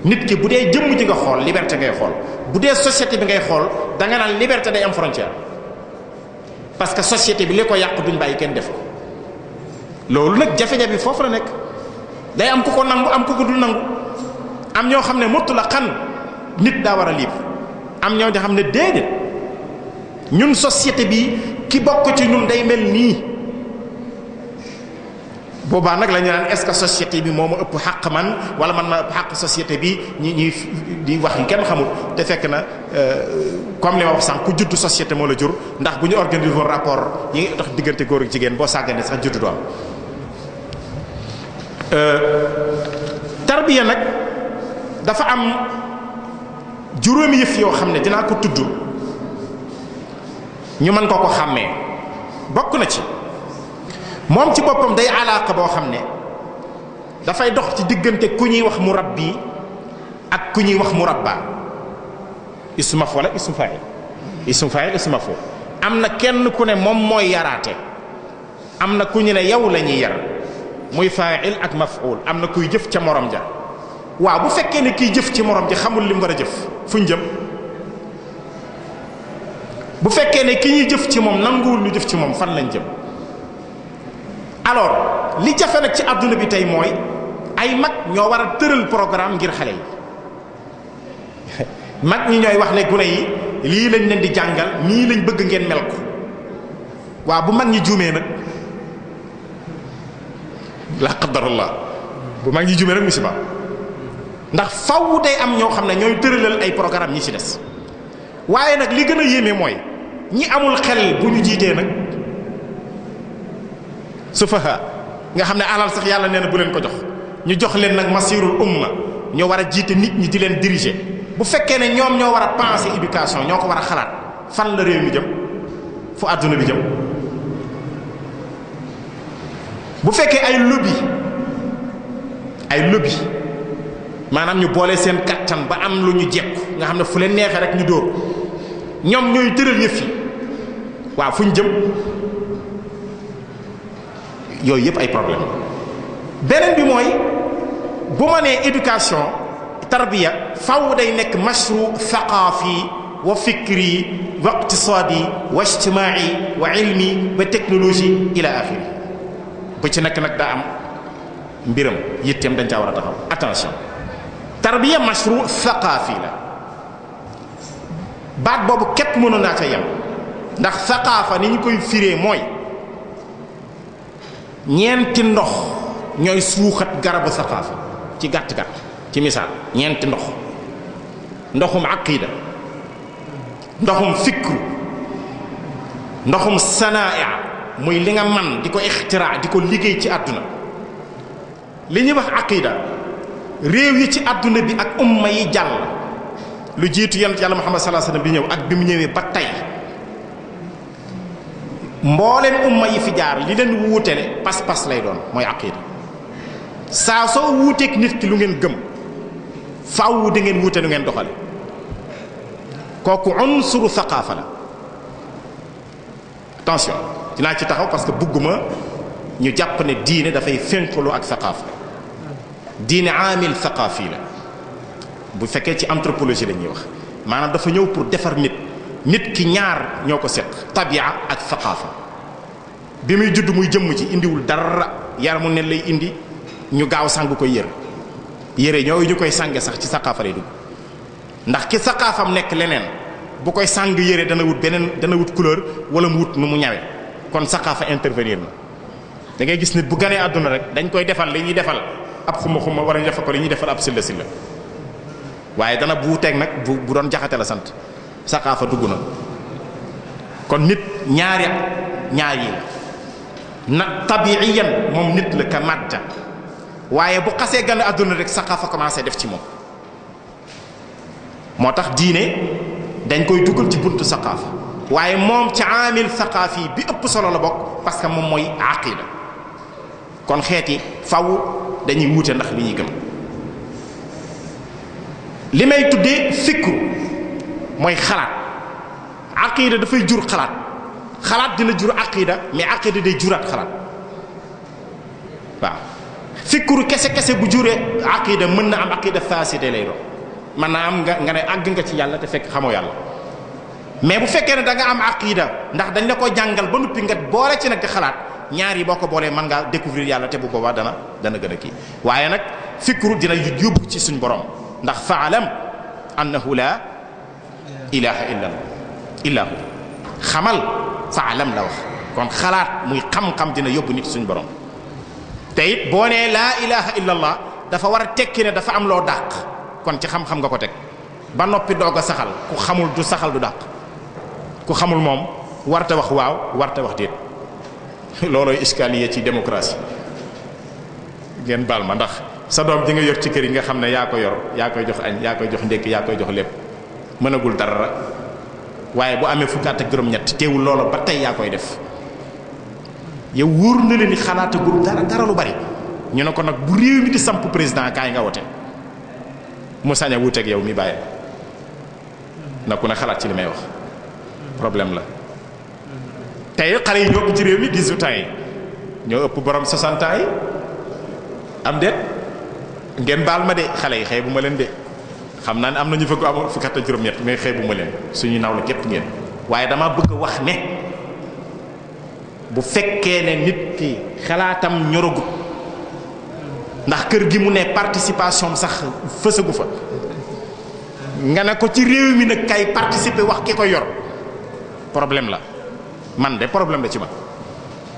nit ki bu dee jëmm ji nga xool liberté ngay xool bu dee société bi ngay xool da nga naan liberté day am frontière parce que société bi li ko yàq duñ bàyyi kenn def ko. loolu nag jafe-jafe bi foofu la nekk day am ku ko nangu am ku ko dul nangu am ñoo xam ne mottu la xan nit daa war a libre am ñoo xam ne déedéet ñun société bi ki bokk ci ñun day mel nii. boobaa nag la ñu naan est-ce que société bi moo ma ëpp xàq man wala man ma ëpp xàq société bi ñi di wax yi kenn xamul te fekk na comme li ma wax sànq ku juddu société moo la jur ndax bu ñu organiser woon rapport yi dox diggante góor ak jigéen boo sàgganee sax juddu doom. tarbiya nag dafa am juróomi yëf yoo xam ne dinaa ko tudd ñu mën koo ko xàmmee bokk na ci. moom ci boppam day alaaka boo xam ne dafay dox ci diggante ku ñuy wax murabbi ak ku ñuy wax murabba ismu maf'ul wala ismu fa'il ismu maf'ul am na kenn ku ne moom mooy yaraate am na ku ñu ne yow la ñuy yar muy fa'il ak maf'ul am na kuy jëf ca morom ja waaw bu fekkee ne kiy jëf ci morom ja xamul li mu war a jëf fuñ jëm bu fekkee ne ki ñuy jëf ci moom nanguwul ñu jëf ci moom fan lañ jëm. alors li jafe nag ci àdduna bi tey mooy ay mag ñoo war a tëral programme ngir xale yi mag ñi ñooy wax ne gune yi lii lañ leen di jàngal nii lañ bëgg ngeen mel ko waaw bu mag ñi juumee nag la qadarallah bu mag ñi juumee nag musiba ndax faw day am ñoo xam ne ñooy tëralal ay programme ñi ci des waaye nag li gën a yéeme mooy ñi amul xel bu ñu jiitee nag sufaha nga xam ne alal sax yàlla nee na bu leen ko jox ñu jox leen nag masirul umma ñoo war a jiite nit ñi di leen diriger bu fekkee ne ñoom ñoo war a penser éducation ñoo ko war a xalaat fan la réew mi jëm fu àdduna bi jëm bu fekkee ay lobby maanaam ñu boole seen kattan ba am lu ñu jekku nga xam ne fu leen neexee rek ñu dóor ñoom ñooy tëral yëf yi waaw fu ñu jëm yooyu yëpp ay problème beneen bi mooy bu ma nee éducation tarbiya faw day nekk mashru thaqaafi wa fikri wa iqtisaadi wa ijtimaai wa ilmi wa technologie ila axiri bu ci nekk nag daa am mbiram yitteem dañ caa war a taxaw attention tarbiya mashru thaqaafi la baat boobu képp mënoon naa ca yem ndax thaqaafa ni ñu koy firee mooy ñeenti ndox ñooy suuxat garabu thaqaafa ci gàtt-gàtt ci misaal ñeenti ndoxum aqida ndoxum fikru ndoxum sanaa muy li nga man di ko ixtiraa di ko liggéey ci àdduna li ñuy wax aqida réew yi ci àdduna bi ak umma yi jàll lu jiitu yonent yàlla Muhammad sallallahu alayhi wasallam bi ñëw ak bi mu ñëwee ba tey mbooleem umma yi fi jaar li leen wuutele pas-pas lay doon mooy aqida saa soo wuuteeg nit ki lu ngeen gëm faaw da ngeen wuute lu ngeen doxale kooku unsuru thaqaafa la attention dinaa ci taxaw parce que bugguma ñu jàpp ne diine dafay fénqaloo ak thaqaafa diine aamil thaqaafi la bu fekkee ci anthropologie la ñuy wax maanaam dafa ñëw pour defar nit ki ñaar ñoo ko seq tabia ak thaqaafa bi muy judd muy jëmm ci indiwul dara yaramu ne lay indi ñu gaaw sang ko yére ñooyu ñu koy sànge sax ci thaqaafa lay dugg ndax ki thaqaafam nekk leneen bu koy sàng yére dana wut couleur wala mu wut nu mu ñawe kon thaqaafa intervenir na da ngay gis nit bu ganee àdduna rek dañ koy defal li ñuy defal ab xuma wala ñu defal ko li ñuy defal ab silla waaye dana bu wuteeg nag bu doon jaxate la sant thaqaafa dugg na kon nit ñaar yi na tabiiyan moom nit la ka madda waaye bu xasee gane àdduna rek thaqaafa commencé def ci moom moo tax diine dañ koy dugal ci buntu thaqaafa waaye moom ci aamil thaqaafi bi ëpp solo la bokk parce que moom mooy aqida kon xeeti faw dañuy wuute ndax li ñuy gëm li may tuddee fikru mooy xalaat aqida dafay jur xalaat dina jur aqida mais aqida day juraat xalaat waaw fikru kese bu juree aqida mën na am aqida faaside lay doon mën naa am nga ne àgg nga ci yàlla te fekk xamoo yàlla mais bu fekkee ne da nga am aqida ndax dañ la ko jàngal ba noppi nga boole ci nag di xalaat ñaar yi boo ko boolee mën ngaa découvrir yàlla te bu boobaa dana gën a kii waaye nag fikru dina yóbbu ci suñ borom ndax faalam annahu la ilaha illa hu xamal faalam la wax kon xalaat muy xam-xam dina yóbbu nit suñ borom te it boo nee laa ilaha illa allah dafa war a tekki ne dafa am loo dàq kon ci xam-xam nga ko teg ba noppi doog a saxal ku xamul du saxal du dàq ku xamul moom warta wax waaw warta wax déet loolooy escalier ci démocratie ngeen baal ma ndax sa doom ji nga yor ci kër yi nga xam ne yaa ko yor yaa koy jox añ yaa koy jox ndékki yaa koy jox lépp mënagul dara waaye bu amee fukkaat ak juróom-ñett teewul loola ba tey yaa koy def yow wóor na leen ni xalaatagul dara lu bari ñu ne ko nag bu réew mi di samp président kaay nga wote mu sañ a wuuteeg yow mi bàyyi na ku ne xalaat ci li may wax problème la tey xale yi ñoo ëpp ci réew mi 18 ans yi ñoo ëpp borom 60 ans yi am déet ngeen baal ma de xale yi xëy bu ma leen de xam naa ne am na ñu fa ko amul fukki at ak juróom-ñett mais xëy bu ma leen suñuy naw la képp ngeen waaye dama bëgg a wax ne bu fekkee ne nit ki xalaatam ñoragut ndax kër gi mu ne participation sax fësagu fa nga ne ko ci réew mi nag kay participer wax ki ko yor problème la man de problème la ci man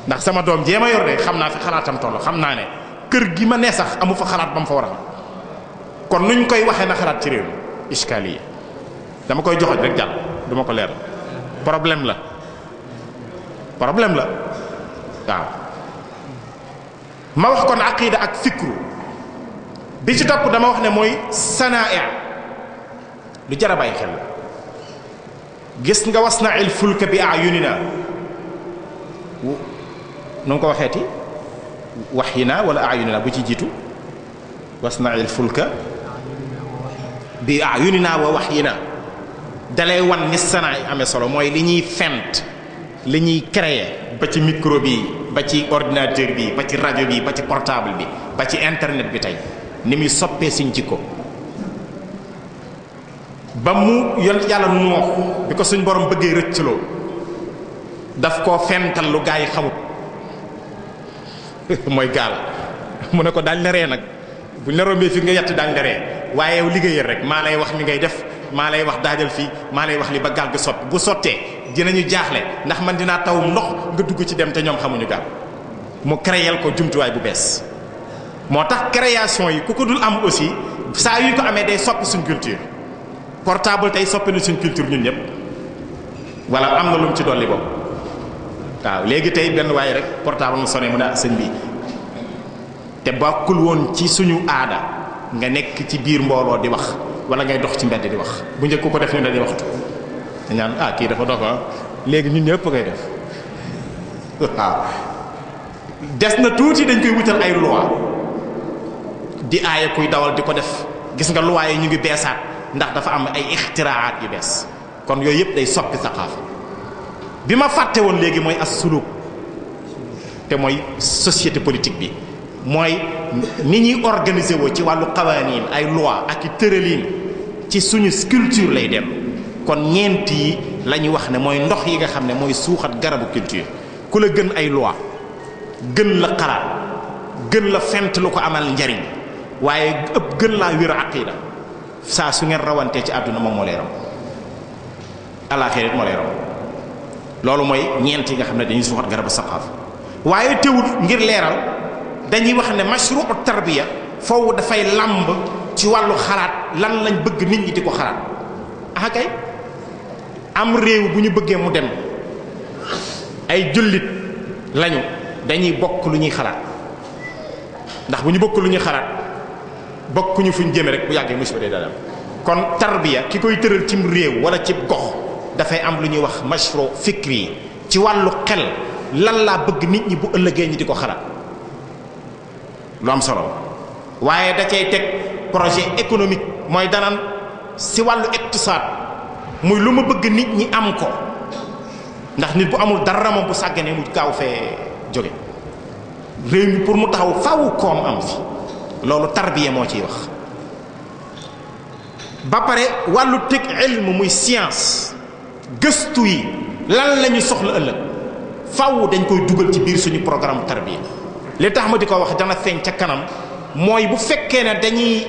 ndax sama doom jéem a yor de xam naa fi xalaatam toll xam naa ne kër gi ma ne sax amu fa xalaat ba mu fa war a am kon nuñ koy waxee na xalaat ci réew mi iskali yi dama koy joxoj rek jàll duma ko leer problème la waaw ma wax kon aqida ak fikru bi ci topp dama wax ne mooy sanaa lu jar a bàyyi xel la gis nga wasna'il fulka bi a'yunina nu nga ko waxeeti wahyina wala a'yunina bu ci jiitu wasna'il fulka bi a'yunina wa wahyina dalay wan ni sanaa yi amee solo mooy li ñuy fent li ñuy créer ba ci micro bi ba ci ordinateur bi ba ci rajo bi ba ci portable bi ba ci internet bi tey ni muy soppee suñ jikko ba mu yon yàlla noox bi ko suñ borom bëggee rëccloo daf koo fental lu gaa yi xamut mooy gaal mu ne ko daañ la ree nag buñ la rombee fi nga yett daañ la ree waaye yow liggéeyal rek maa lay wax ni ngay def maa lay wax daajal fii maa lay wax li ba gaal gi sotti bu sottee dinañu jaaxle ndax man dinaa tawum ndox nga dugg ci dem te ñoom xamuñu gaal mu créer ko jumtuwaay bu bees moo tax création yi ku ko dul am aussi saa yu ko amee day soppi suñ culture portable tey soppi na suñ culture ñun ñëpp wala am na lu mu ci dolli boobu waaw léegi tey benn waaye rek portable mu sonné mu ne sëñ bi te bokkul woon ci suñu aada nga nekk ci biir mbooloo di wax wala ngay dox ci mbedd di wax bu njëkk ku ko def ñu ne di waxtu dañ naan kii dafa dox léegi ñun ñëpp koy def waaw des na tuuti dañ koy wutal ay loi di aaye kuy dawal di ko def gis nga loi yi ñu ngi beesaat ndax dafa am ay ixtiraat yu bees kon yooyu yëpp day soppi saqaafa bi ma fàtte woon léegi mooy as suluk te mooy société politique bi mooy ni ñuy organiser woo ci wàllu qawaaniin ay loi ak i tëraliin ci suñu culture lay dem. kon ñeent yi la ñuy wax ne mooy ndox yi nga xam ne mooy suuxat garabu culture ku la gën ay loi gën la xalaat gën la fent lu ko amal njariñ waaye ëpp gën laa wér aqida saa su ngeen rawantee ci àdduna moom moo lay raw alaaxira moo lay raw loolu mooy ñeent yi nga xam ne dañuy suuxat garabu saqaaf waaye teewul ngir leeral dañuy wax ne mashruu tarbiya foofu dafay làmb ci wàllu xalaat lan lañ bëgg nit ñi di ko xalaat ah kay am réew bu ñu bëggee mu dem ay jullit lañu dañuy bokk lu ñuy xalaat ndax bu ñu bokk lu ñuy xalaat bokkuñu fu ñu jëme rek bu yàggee musiba day daal kon tarbiya ki koy tëral cim réew wala ci gox dafay am lu ñuy wax mashru fikri yi ci wàllu xel lan laa bëgg nit ñi bu ëllëgee ñi di ko xalaat lu am solo waaye da cay teg projet économique mooy danaan si wàllu iqtisaad muy lu ma bëgg nit ñi am ko ndax nit bu amul dara moom bu sàgganee mu gaaw fee jóge réew mi pour mu taxaw faaw koom am fi loolu tarbiya moo ciy wax ba pare wàllu teg ilm muy science gëstu yi lan la ñu soxla ëllëg faaw dañ koy dugal ci biir suñu programme tarbiya li tax ma di ko wax dana feeñ ca kanam mooy bu fekkee ne dañuy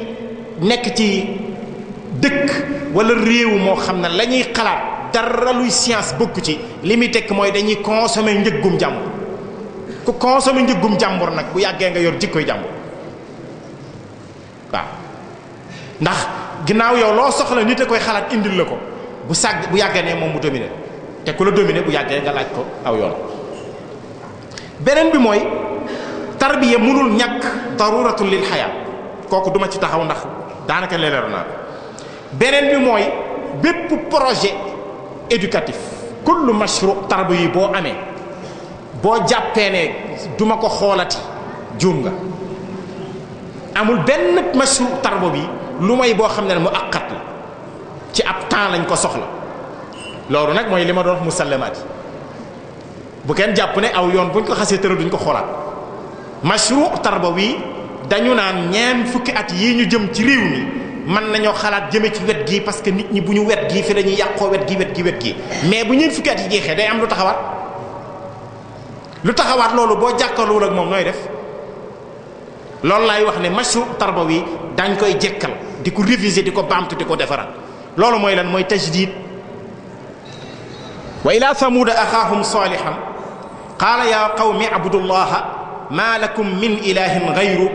nekk ci dëkk wala réew moo xam ne la ñuy xalaat dara luy science bokku ci li muy tekk mooy dañuy consommer njëggum jàmbur ku consommer njëggum jàmbur nag bu yàggee nga yor jikkoy jàmbur waaw ndax ginnaaw yow loo soxla nit a koy xalaat indil la ko bu yàggee ne moom mu dominer te ku la dominer bu yàggee nga laaj ko aw yoon. beneen bi mooy tarbiya mënul ñàkk daruratun lil xayaat kooku duma ci taxaw ndax daanaka leeral naa ko beneen bi mooy bépp projet éducatif kullu mashru tarbiya yi boo amee boo jàppee ne duma ko xoolati juum nga amul benn mashru tarbiya bi lu may boo xam ne mu àqat la ci ab temps lañ ko soxla loolu nag mooy li ma doon wax musallamaat yi bu kenn jàpp ne aw yoon buñ ko xasee tëral duñ ko xoolaat mashru tarbawi dañu naan ñeent fukki at yii ñu jëm ci réew mi mën nañoo xalaat jëme ci wet gii parce que nit ñi bu ñu wet gii fi dañuy yàqoo wet gi mais bu ñeent fukki at yi jeexee day am lu taxawaat loolu boo jàkkaarloo ak moom nooy def loolu laay wax ne mashru tarbawi dañ koy jekkal di ko réviser di ko baamtu di ko defaraat loolu mooy lan mooy tajdid wa ila thamuuda axaahum salihan qaala ya qawmi abudullaha ma lakum min ilahin gayru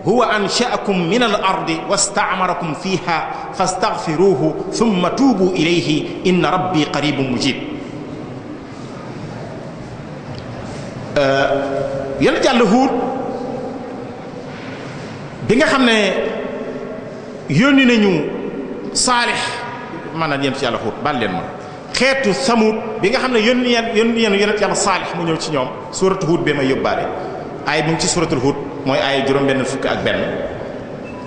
huwa ansha'akum min al ardi wasta'marakum fiha fastaghfiruhu thumma tuubu ilayhi inna rabbi qaribun mujib yéen jàll Huud bi nga xam ne yónni nañu Saalix maanaam yéen ci yàlla Huud baal leen ma xeetu Samuud bi nga xam ne yónni yonent yàlla Saalix mu ñëw ci ñoom suuratu Huud bee may yóbbaale ay mu ngi ci suuratul Huud mooy ay juróom-benn fukk ak benn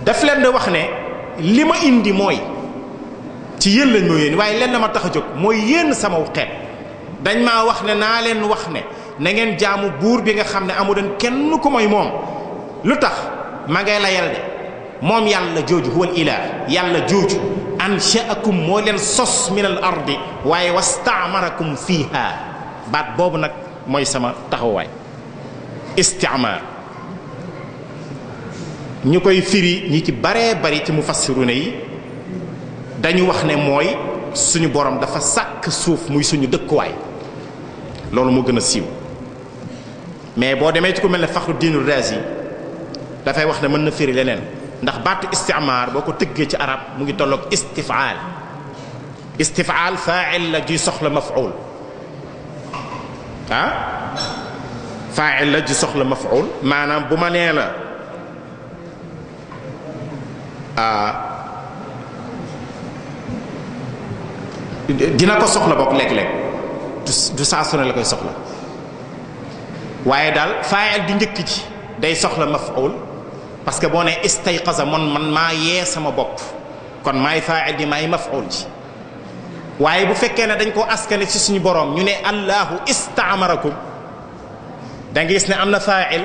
daf leen di wax ne li ma indi mooy ci yéen lañ ma yónni waaye leen ma tax a jóg mooy yéen sama xeet dañ maa wax ne naa leen wax ne na ngeen jaamu buur bi nga xam ne amu doon kenn ku mooy moom lu tax ma ngay layal de moom yàlla jooju huwal ilaah yàlla jooju ansha'akum moo leen sos min al ardi waaye wastaamarakum fiha baat boobu nag mooy sama taxawaay istimaar ñu koy firi ñi ci baree bari ci mufassiruna yi dañu wax ne mooy suñu borom dafa sàkk suuf muy suñu dëkkuwaay loolu moo gën a siiw mais boo demee ci ku mel ne Fakhruddin Razi dafay wax ne mën na firi leneen ndax baatu istimaar boo ko tëggee ci arab mu ngi tolloog istifaal fa'il la ji soxla maf'ul fa'il la ji soxla maf'ul maanaam bu ma nee la dina ko soxla bokk léeg-léeg du saa su ne la koy soxla waaye daal fa'il di njëkk ji day soxla maf'ul parce que boo nee istayqaza man maa yee sama bopp kon maay fa'il di maay maf'ul ji waaye bu fekkee ne dañ koo askane ci suñu borom ñu ne allahu istaamarakum da nga gis ne am na fa'il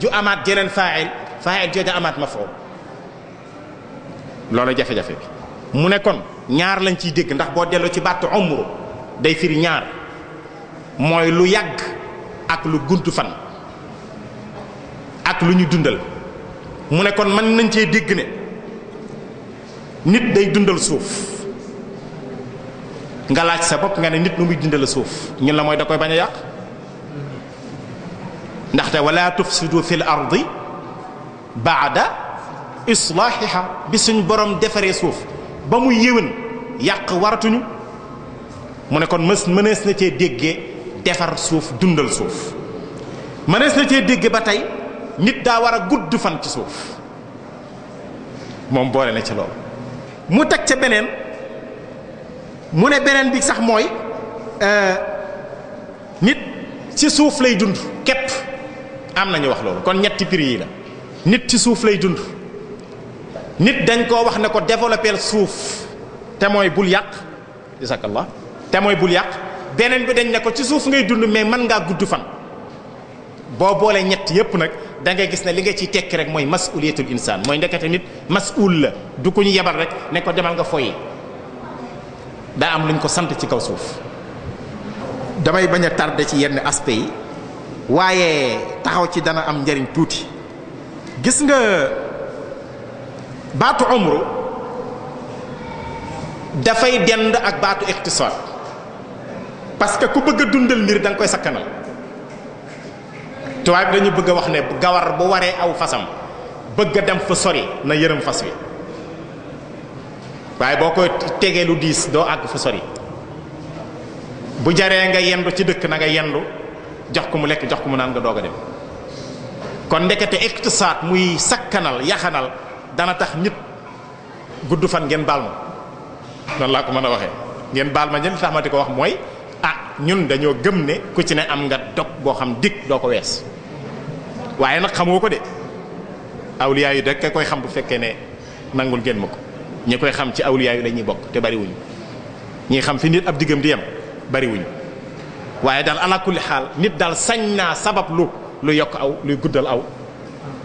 ju amaat jeneen faa'il jooja amaat maf'ul loolu jafe-jafe bi mu ne kon ñaar lañ ciy dégg ndax boo delloo ci baatu umru day firi ñaar mooy lu yàgg ak lu gudd fan ak lu ñu dundal mu ne kon mën nañ cee dégg ne nit day dundal suuf nga laaj sa bopp nga ne nit nu muy dundal suuf ñun la mooy da koy bañ a yàq ndaxte wala tufsidu fil ardi baada islaahiha bi suñ borom defaree suuf ba mu yéwén yàq waratuñu mu ne kon mënees na cee déggee defar suuf dundal suuf mënees na cee déggee ba tey nit daa war a gudd fan ci suuf moom boole na ci loolu mu teg ca beneen mu ne beneen bi sax mooy nit ci suuf lay dund képp am nañu wax loolu kon ñetti prix yi la nit ci suuf lay dund nit dañ koo wax ne ko développer suuf te mooy bul yàq jazakallah te mooy bul yàq beneen bi dañ ne ko ci suuf ngay dund mais mën ngaa gudd fan boo boolee ñett yépp nag da ngay gis ne li nga ciy tekki rek mooy masuliyatul insaan mooy ndekete nit masul la du ko ñu yebal rek ne ko demal nga foyi daa am luñ ko sant ci kaw suuf damay bañ a tardé ci yenn aspect yi waaye taxaw ci dana am njariñ tuuti gis nga baatu umru dafay dend ak baatu iqtisaad parce que ku bëgg a dundal mbir da nga koy sakkanal tubaab bi dañu bëgg a wax ne gawar bu waree aw fasam bëgg a dem fa sori na yërëm fas wi waaye boo koy tegee lu diis doo àgg fa sori bu jaree nga yendu ci dëkk na nga yendu jox ko mu lekk jox ko mu naan nga doog a dem kon ndekete iqtisaad muy sakkanal yaxanal dana tax nit gudd fan ngeen baal ma noonu laa ko mën a waxee ngeen baal ma ñen li tax ma di ko wax mooy ñun dañoo gëm ne ku ci ne am nga dog boo xam dig doo ko wees waaye nag xamoo ko de awliyaa yu rek koy xam bu fekkee ne nangul ngeen ma ko ñi koy xam ci awliyaa yu la ñuy bokk te bariwuñu ñi xam fi nit ab diggam di yem bariwuñu waaye daal ala kulli xaal nit daal sañ naa sabab lu yokk luy guddal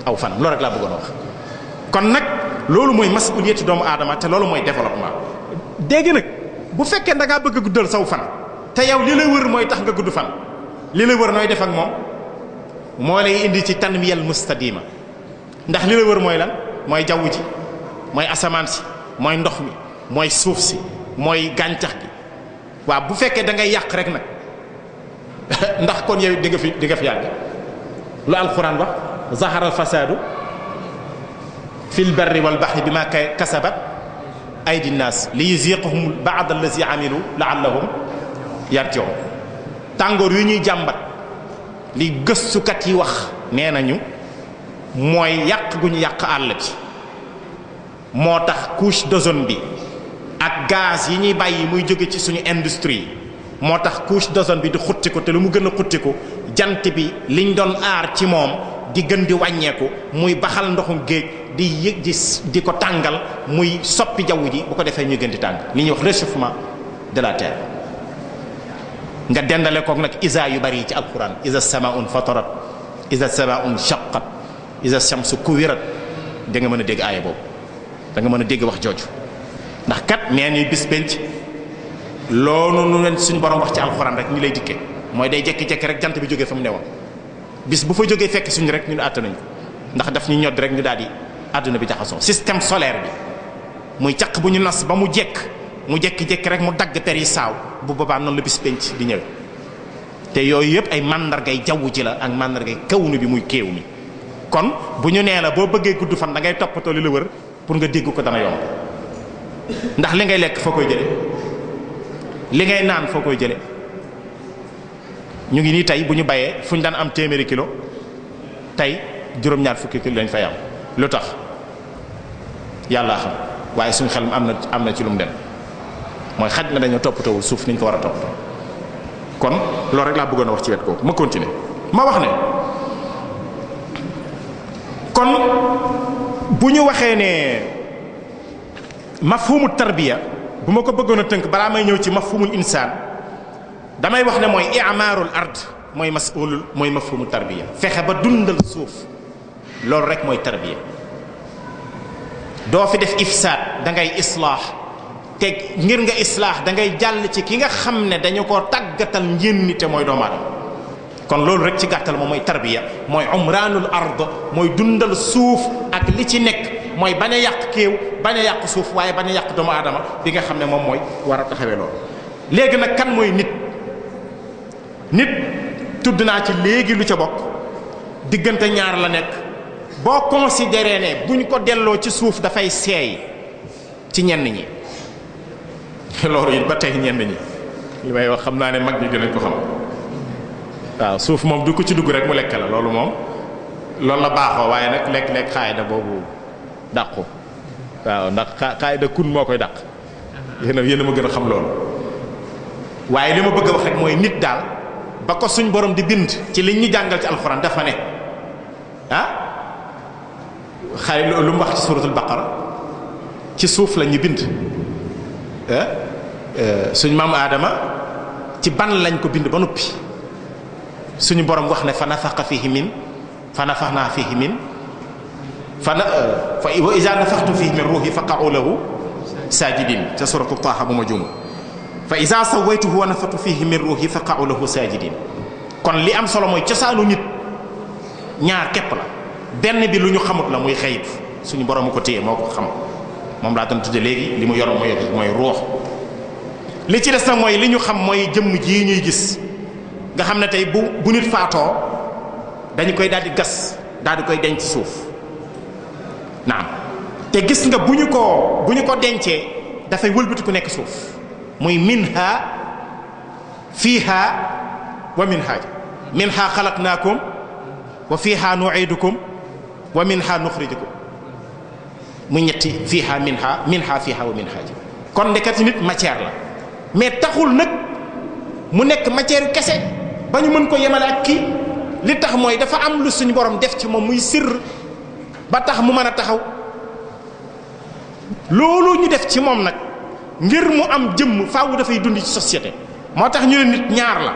aw fanam loolu rek laa bëggoon a wax kon nag loolu mooy masuliyati doomu aadama te loolu mooy développement dégg nag bu fekkee da ngaa bëgg a guddal saw fan te yow li la wër mooy tax nga gudd fan li la wër nooy def ak moom moo lay indi ci tanmiyal mustadima ndax li la wër mooy lan mooy jaww ji mooy asamaan si mooy ndox mi mooy suuf si mooy gàncax gi waaw bu fekkee da ngay yàq rek nag ndax kon yow di nga fi yàgg lu alquran wax zahara al fasadu fil barri wal bahri bima kasabat aydi nnaas li yuziqahum ba'd allazi amilu la'allahum yarji'un tàngoor yu ñuy jàmbat li gëstukat yi wax nee nañu mooy yàq gu ñu yàq àll bi moo tax couche d'ozone bi ak gaz yi ñuy bàyyi muy jóge ci suñu industrie moo tax couche d'ozone bi di xuttiku te lu mu gën a xuttiku jant bi liñ doon aar ci moom di gën di wàññeeku muy baxal ndoxum géej di yëg di ko tàngal muy soppi jaww ji bu ko defee ñuy gën di tàng li ñuy wax réchauffement de la terre nga dendale kook nag isa yu bari yi ci alquran isa samaun fatarat isa samaun shaqqat isa shamsu kuwirat da nga mën a dégg aaya boobu da nga mën a dégg wax jooju ndax kat nee ñuy bis benc loolu nu leen suñu borom wax ci alquran rek ñu lay dikkee mooy day jekki-jekki rek jant bi jógee fa mu newoon bis bu fa jógee fekk suñu rek ñun àtta nañ ko ndax daf ñu ñodd rek ñu daal di àdduna bi jaxasoo système solaire bi muy caq bu ñu nas ba mu jekk mu jekki-jekki rek mu dagg per yi saaw bu boobaa noonu la bis penc di ñëw te yooyu yëpp ay mandargay jaww ji la ak mandargay kawnu bi muy kéew mi kon bu ñu nee la boo bëggee gudd fan da ngay toppatoo li la wër pour nga dégg ko dana yomb ndax li ngay lekk foo koy jële li ngay naan foo koy jële ñu ngi nii tey bu ñu bayee fu ñu daan am téeméeri kilo tey juróom-ñaar fukki kilo lañ fay am lu tax yàllaa xam waaye suñu xel am na ci lu mu dem mooy xaj na dañoo toppatoowul suuf ni ñu ko war a toppatoo kon loolu rek laa bëggoon a wax ci wet kooku ma continuer ma wax ne kon bu ñu waxee ne mafhumu tarbiya bu ma ko bëggoon a tënk balaa may ñëw ci mafhumul insaan damay wax ne mooy i'maarul ard mooy mafhumu tarbiya fexe ba dundal suuf loolu rek mooy tarbiya. doo fi def ifsaad da ngay islaax te ngir nga islaax da ngay jàll ci ki nga xam ne dañu ko tàggatal njénni te mooy doomu aadama. kon loolu rek ci gàttal moom mooy tarbiya, mooy umraanul ard, mooy dundal suuf ak li ci nekk, mooy bañ a yàq kéew, bañ a yàq suuf, waaye bañ a yàq doomu aadama bi nga xam ne moom mooy war a taxawee loolu. léegi nag kan mooy nit? nit tudd naa ci léegi lu ca bokk, diggante ñaar la nekk. boo considéré ne buñ ko delloo ci suuf dafay seey ci ñenn ñi loolu it ba tey ñenn ñi li may wax xam naa ne mag ñi dinañ ko xam. waaw suuf moom du ko ci dugg rek mu lekk la, loolu moom loolu la baaxoo, waaye nag lekk-lekk xaayda boobu dàqu. waaw ndax xaayda kun moo koy dàq. yéen a ma gën a xam loolu. waaye li ma bëgg a wax rek mooy nit daal ba ko suñ borom di bind ci liñ ñu jàngal ci alxuraan dafa ne xay lu mu wax ci suratul baqara ci suuf la ñu bind. suñ maam aadama ci ban lañ ko bind ba noppi. suñu borom wax ne fa nafaxa fihi min fa nafaxnaa fihi min wa iza nafaxtu fihi min ruuhi fa qa'u lahu sajidin ca suratu taaha bu ma juum. fa iza sawaytuhu wa nafaxtu fihi min ruuhi fa qa'u lahu sajidin. kon li am solo mooy cosaanu nit ñaar képp la. benn bi lu ñu xamut la muy xëyib, suñu borom ko téye moo ko xam, moom laa doon tudde léegi li mu yor mooy ruux. li ci des nag mooy li ñu xam mooy jëmm ji ñuy gis nga xam ne tey bu nit faatoo dañu koy daal di gas daal di koy denc suuf. naam te gis nga bu ñu ko dencee dafay wëlbati ku nekk suuf, muy minha fiha wa minha xalaqnaakum wa fiha nu'idukum wa minha nuxrijukum. mu ñetti fiha minha fiha wa minha ji. kon ndekati nit matière la, mais taxul nag mu nekk matière kese ba ñu mën ko yemale ak kii. li tax mooy dafa am lu suñu borom def ci moom muy sirr ba tax mu mën a taxaw. loolu ñu def ci moom nag ngir mu am jëmm faaw dafay dund ci société. moo tax ñu ne nit ñaar la,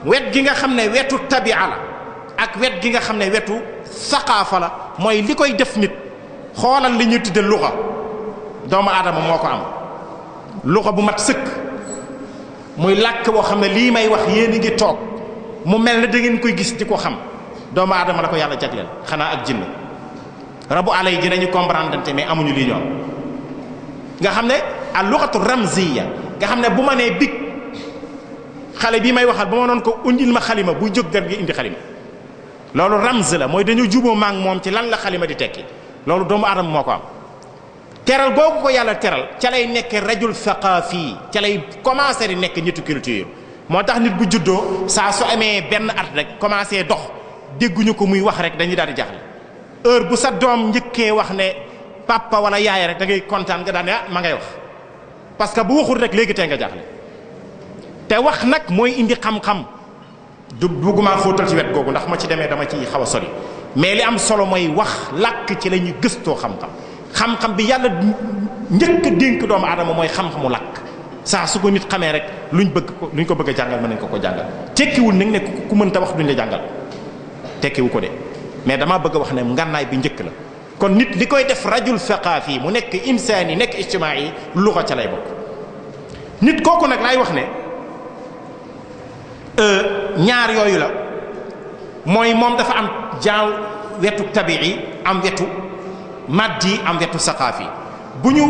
wet gi nga xam ne wetu tabia la ak wet gi nga xam ne wetu saqaafa la, mooy li koy def nit. xoolal li ñuy tudde luxa, doomu aadama moo ko am luxa bu mat sëkk, muy làkk boo xam ne lii may wax yéen a ngi toog mu mel ne da ngeen koy gis di ko xam. doomu aadama la ko yàlla jagleel, xanaa ak jinne. rabu àll yi dinañu comprendre mais amuñu lii ñoom. nga xam ne al luxatu ramziya, nga xam ne bu ma nee big xale bii may waxal ba ma noon ko undil ma xalima buy jóg gar gi indi xalima, loolu ramz la, mooy dañu juboo maak moom ci lan la xalima di tekki. loolu doomu aadama moo ko am. teral googu ko yàlla teral ca lay nekk rajul thaqaafi, ca lay commencé di nekk nitu culture. moo tax nit bu juddoo saa su amee benn at rek commencé dox dégguñu ko muy wax rek dañuy daal di jaxle. heure bu sa doom njëkkee wax ne papa wala yaay rek da ngay kontaan nga daan ne ma ngay wax, parce que bu waxul rek léegi tey nga jaxle. te wax nag mooy indi xam-xam. du bugguma xóotal ci wet googu ndax ma ci demee dama ci xaw a sori, mais li am solo mooy wax làkk ci la ñuy gëstoo xam-xam. xam-xam bi yàlla njëkk a dénk doomu aadama mooy xam-xamu làkk. saa su ko nit xamee rek luñ ko bëgg a jàngal mën nañ ko jàngal. tekkiwul nag ne ku mënta wax duñ la jàngal, tekkiwu ko de, mais damaa bëgg a wax ne ngànnaay bi njëkk la. kon nit li koy def rajul thaqaafi mu nekk insaani nekk ijtimaai luxa ca lay bokk. nit kooku nag laay wax ne ñaar yooyu la, mooy moom dafa am jaaw wetu tabii, am wetu maddi, am wetu saqaafi. bu ñu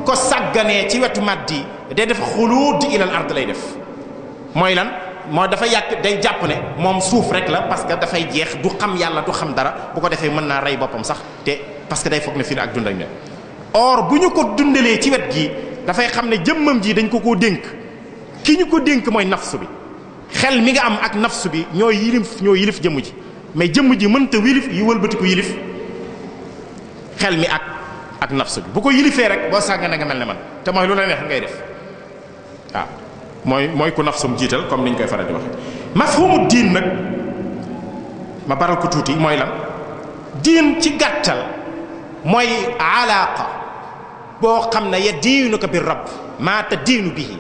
ko sàgganee ci wetu maddi day def xuluud ilal ard lay def. mooy lan? moo dafa yàq day jàpp ne moom suuf rek la, parce que dafay jeex, du xam yàlla, du xam dara. bu ko defee mën naa rey boppam sax, te parce que day foog ne fii ak dund ak ne. or bu ñu ko dundalee ci wet gi dafay xam ne jëmmam ji dañ ko koo dénk. ki ñu ko dénk mooy nafsu bi, xel mi nga am ak nafsu bi ñoo yilif jëmm ji, mais jëmm ji mënta wilif yu wëlbati ko yilif xel mi ak nafsu bi. bu ko yilifee rek boo sàgga na nga mel ne man, te mooy lu la neex ngay def. waaw mooy ku nafsum jiital comme niñ koy faral di waxe. mafhumu diin nag ma baral ko tuuti mooy lan. diin ci gàttal mooy alaaqa boo xam ne ya diinuka bi rabb maa ta diinu bihi,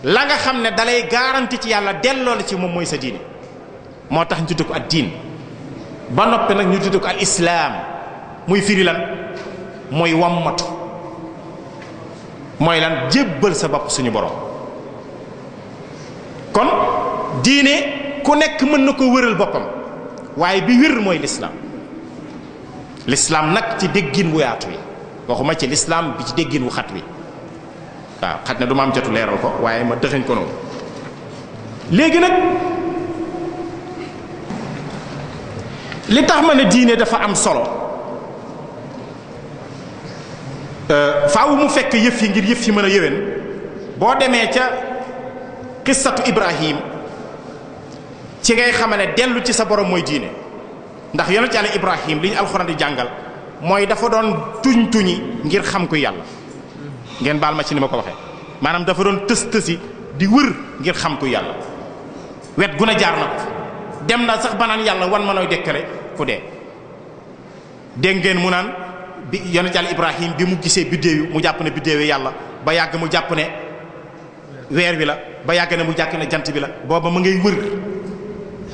la nga xam ne dalay garanti ci yàlla delloo la ci moom mooy sa diine. moo tax ñu tudd ko ak diin. ba noppi nag ñu tudde ko al islaam muy firi lan mooy wammatu mooy lan jébbal sa bopp suñu borom. kon diine ku nekk mën na ko wëral boppam waaye bi wér mooy lislaam. lislaam nag ci déggin wu yaatu wi waxuma ci lislaam bi ci déggin wu xat wi waaw xat na du ma am jotu leeral ko waaye ma dëxañ ko noonu. léegi nag li tax ma ne diine dafa am solo faaw mu fekk yëf yi ngir yëf yi mën a yëwén boo demee ca qissatu Ibrahim ci ngay xama ne dellu ci sa borom mooy diine. ndax yonent Yàlla Ibrahim li ñu alxuraan di jàngal mooy dafa doon tuñi ngir xam ku yàlla ngeen baal ma ci ni ma ko waxee maanaam dafa doon tësi di wër ngir xam ku yàlla wet gu ne jaar na ko dem na sax banaan yàlla wan ma nooy dekkale ku dee. dégg ngeen mu naan bi yonent Yàlla Ibrahim bi mu gisee biddéew yi mu jàpp ne biddéew yi yàlla ba yàgg mu jàpp ne weer bi la ba yàgg ne mu jàpp ne jant bi la booba mu ngay wër.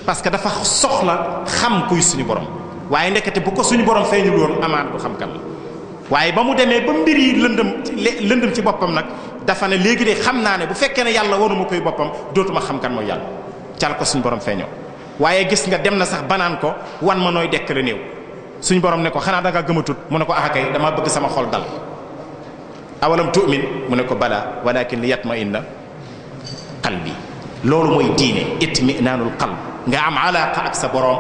parce que dafa soxla xam kuy suñu borom waaye ndekete bu ko suñu borom feeñul woon amaana du xam kan la waaye ba mu demee ba mbir yi lëndëm ci boppam nag dafa ne léegi de xam naa ne bu fekkee ne yàlla wanuma koy boppam dootuma xam kan mooy yàlla cal ko suñu borom feeñoo. waaye gis nga dem na sax banaan ko wan ma nooy dekkale néew suñu borom ne ko xanaa da nga gëmatut mu ne ko ah kay damaa bëgg sama xol dal awalam tu'min mu ne ko bala walakin li yatma'inna qalbi loolu mooy diine itminaanul qalb nga am alaaka ak sa borom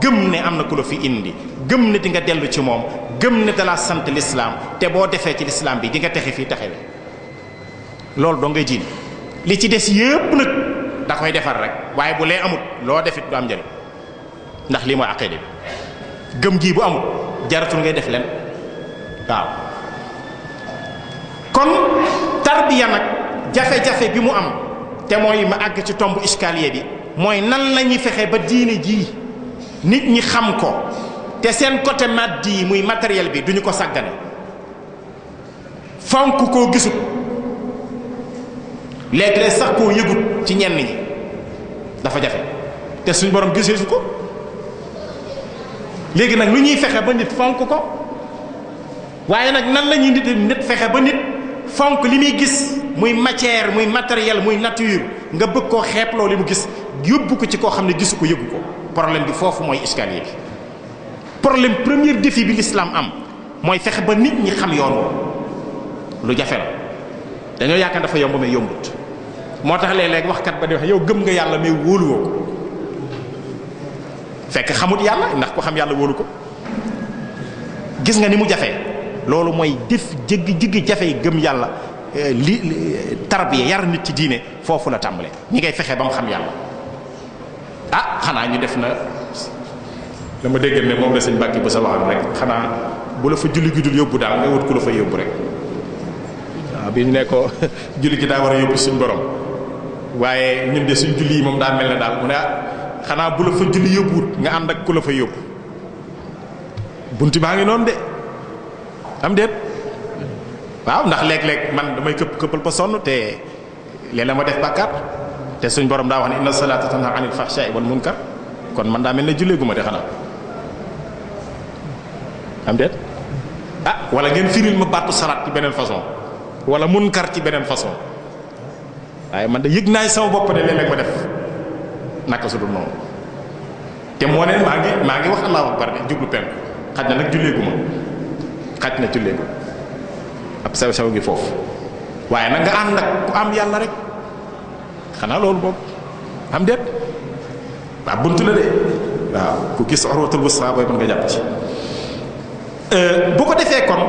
gëm ne am na ku la fi indi gëm ne di nga dellu ci moom gëm ne dalaa sant l'islam te boo defee ci l'islam bi di nga texe fii texe bi loolu doo ngay diine li ci des yépp nag da koy defar rek waaye bu lee amut loo defit du am njëriñ ndax lii mooy aqida bi gëm gii bu amut jaratul ngay def leen waaw. kon tarbiya nag jafe-jafe bi mu am te mooy ma àgg ci tombu iskaliye bi mooy nan la ñuy fexe ba diine ji nit ñi xam ko te seen côté maddi yi muy matériel bi duñu ko sàggane fonk koo gisut léeg-léeg sax koo yëgut ci ñenn ñi dafa jafe te suñ borom gisee su ko léegi nag lu ñuy fexe ba nit fonk ko waaye nag nan la ñuy nit fexe ba nit fonk li muy gis muy matière muy matériel muy nature nga bëgg koo xeeploo li mu gis yóbbu ko ci koo xam ne gisu ko yëgu ko problème bi foofu mooy escalier bi problème premier défi bi l'islam am mooy fexe ba nit ñi xam yoon lu jafe la dañoo yaakaar dafa yomb mais yombut moo tax léeg-léeg waxkat ba di wax yow gëm nga yàlla mais wóoluwoo ko fekk xamut yàlla ndax ko xam yàlla wóolu ko gis nga ni mu jafee loolu mooy def jëggi jafe gëm yàlla li tarbiya yar nit ci diine foofu la tàmbalee ñi ngay fexe ba mu xam yàlla ah xanaa ñu def na dama dégg ne moom la sëñ Mbàkke bu sa waxam rek xanaa bu la fa julli gi dul yóbbu daal nga wut ku la fa yóbbu rek waaw bi ñu ne ko julli gi daa war a yóbbu suñ borom waaye ñun de suñ julli yi moom daa mel ne daal mu ne ah xanaa bu la fa julli yóbbuwut nga ànd ak ku la fa yóbbu bunti baa ngi noonu de am déet waaw ndax léeg-léeg man damay këppal ba sonn te léeg-léeg ma def bàkkaar te suñ borom daa wax ne inna salata tanha anil fahsha'i wal munkar kon man daa mel ne jullee gu ma de xanaa am déet ah wala ngeen firil ma baatu salaat ci beneen façon wala munkar ci beneen façon waaye man da yëg naay sama bopp ne léeg-léeg ma def naka su dul noonu te moo ne maa ngi wax allahu akbar de jublu penku xaj na nag jullee gu ma xaj na jullee gu ab sew-sew gi foofu waaye nag nga ànd ak ku am yàlla rek xanaa loolu boobu am déet waaw buntu la de waaw ku gis urwatul wusqa booy mën nga jàpp ci bu ko defee kon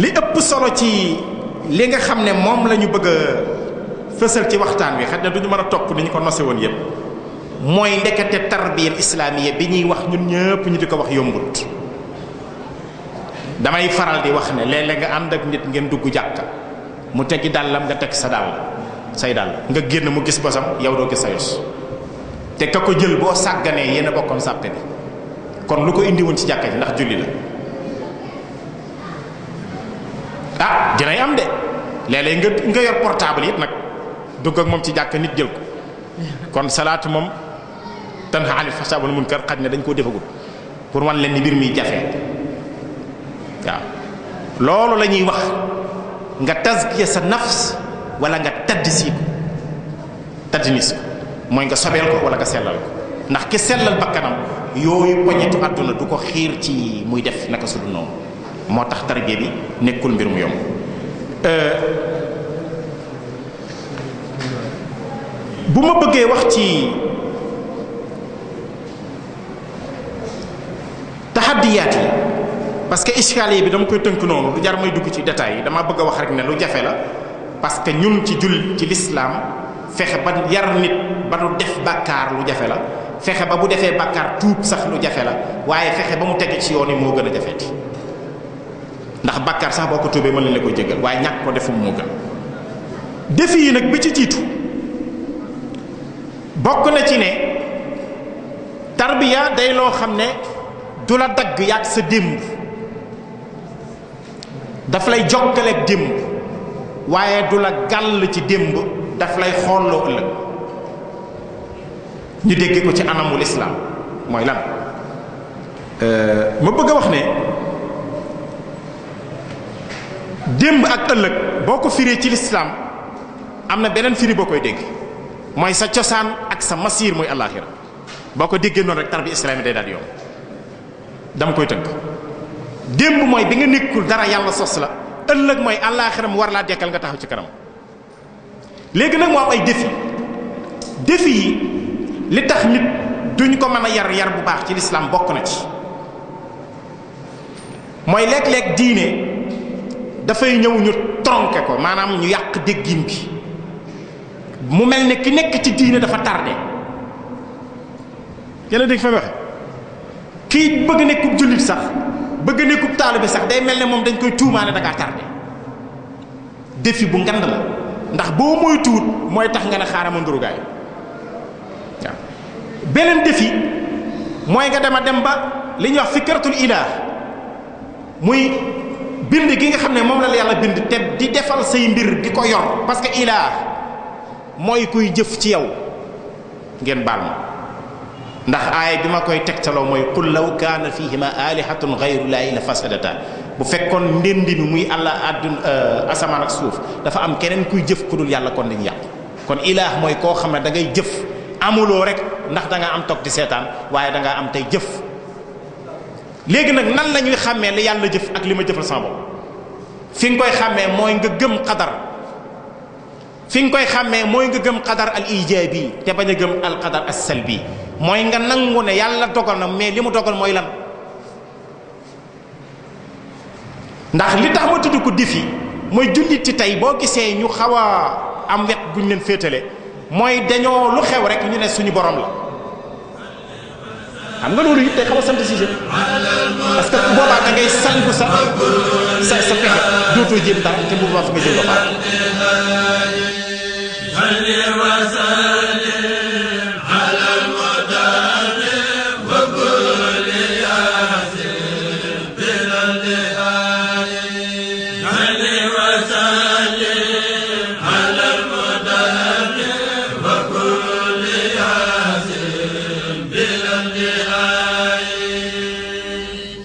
li ëpp solo ci li nga xam ne moom la ñu bëgg a fësal ci waxtaan wi xaj na du ñu mën a topp ni ñu ko nose woon yépp mooy ndekete tarbiyal islaamiya bi ñuy wax ñun ñëpp ñu di ko wax yombut damay faral di wax ne léeg-léeg nga ànd ak nit ngeen dugg jàkka mu teggi dàllam nga teg sa dàll say dàll nga génn mu gis bosam yow doo gis sa yos te ka ko jël boo sàgganee yéen a bokkoon sàppe bi kon lu ko indi woon ci jàkka ji ndax julli la ah dinay am de léeg-léeg nga yor portable it nag dugg ak moom ci jàkka nit jël ko kon salaatu moom tanha anil fahsha'i wal munkar xaj na dañ koo defagul pour wan leen ni mbir mi jafe waaw loolu la ñuy wax nga tazkiya sa nafs wala nga taddisi ko tadnis ko mooy nga sobeel ko wala nga sellal ko ndax ki sellal bakkanam yooyu poñetu àdduna du ko xiir ci muy def naka su du noonu moo tax tarbiya bi nekkul mbir mu yomb bu ma bëggee wax ci taxaddiyaat yi parce que iskaliye bi dama koy tënk noonu lu jar may dugg ci détails yi dama bëgg a wax rek ne lu jafe la parce que ñun ci ci l'islam fexe ba yar nit ba du def bàkkaar lu jafe la fexe ba bu defee bàkkaar tuub sax lu jafe la waaye fexe ba mu tege ci yoon yi moo gën a jafeeti ndax bàkkaar sax boo ko tuubee mën la koy jégal waaye ñàkk ko defum moo gën défi yi nag bi ci jiitu bokk na ci ne tarbiya day loo xam ne du la dagg yàgg sa démb daf lay jokkaleeg démb waaye du la gàll ci démb daf lay xoolloo ëllëg ñu dégg ko ci anamul islam mooy lan ma bëgg a wax ne démb ak ëllëg boo ko firee ci lislaam am na beneen firi boo koy dégg mooy sa cosaan ak sa masiir mooy àllaaxira boo ko déggee noonu rek tarbi islaami day daal yoon dama koy tënk démb mooy bi nga nekkul dara yàlla sos la ëllëg mooy àllaaxira mu war laa dekkal nga taxaw ci kanam léegi nag moo am ay défi yi li tax nit duñ ko mën a yar bu baax ci lislaam bokk na ci mooy léeg-léeg diine dafay ñëw ñu tronqué ko maanaam ñu yàq déggin bi mu mel ne ki nekk ci diine dafa tardé yàlla dégg fa waxe kii bëgg nekkub jullit sax bëgg nekkub taalibe sax day mel ne moom dañ koy tuumaane da ngaa tardé défi bu ngand la ndax boo mooy tuut mooy tax nga ne xaaral ma ndurugaay waaw beneen défi mooy nga dem ba li ñuy wax fikratul ilah muy bind gi nga xam ne moom la yàlla bind te di defal say mbir di ko yor parce que ilah mooy kuy jëf ci yow ngeen baal ma ndax aaya bi ma koy tegtaloo mooy qul law kaana fihima alihatun gayrullahi la fasadata bu fekkoon ndéndi mi muy àlla àdduna asamaan ak suuf dafa am keneen kuy jëf ku dul yàlla kon dañu yàqu kon ilaah mooy koo xam ne da ngay jëf amuloo rek ndax da nga am toog di seetaan waaye da ngaa am tey jëf léegi nag nan la ñuy xàmmee li yàlla jëf ak li ma jëfal sama bopp fi nga koy xàmmee mooy nga gëm qadar fi nga koy xàmmee mooy nga gëm qadar al ijabi te bañ a gëm al qadar as salbi mooy nga nangu ne yàlla dogal na mais li mu dogal mooy lan ndax li tax ma tudd ko défi mooy jullit ci tey boo gisee ñu xaw a am wet guñ leen féetale mooy dañoo lu xew rek ñu ne suñu borom la xam nga loolu it day xaw a sant si parce que boobaa da ngay sangu sa pexe dootoo jéem dara te bu boobaa fi nga jëm ba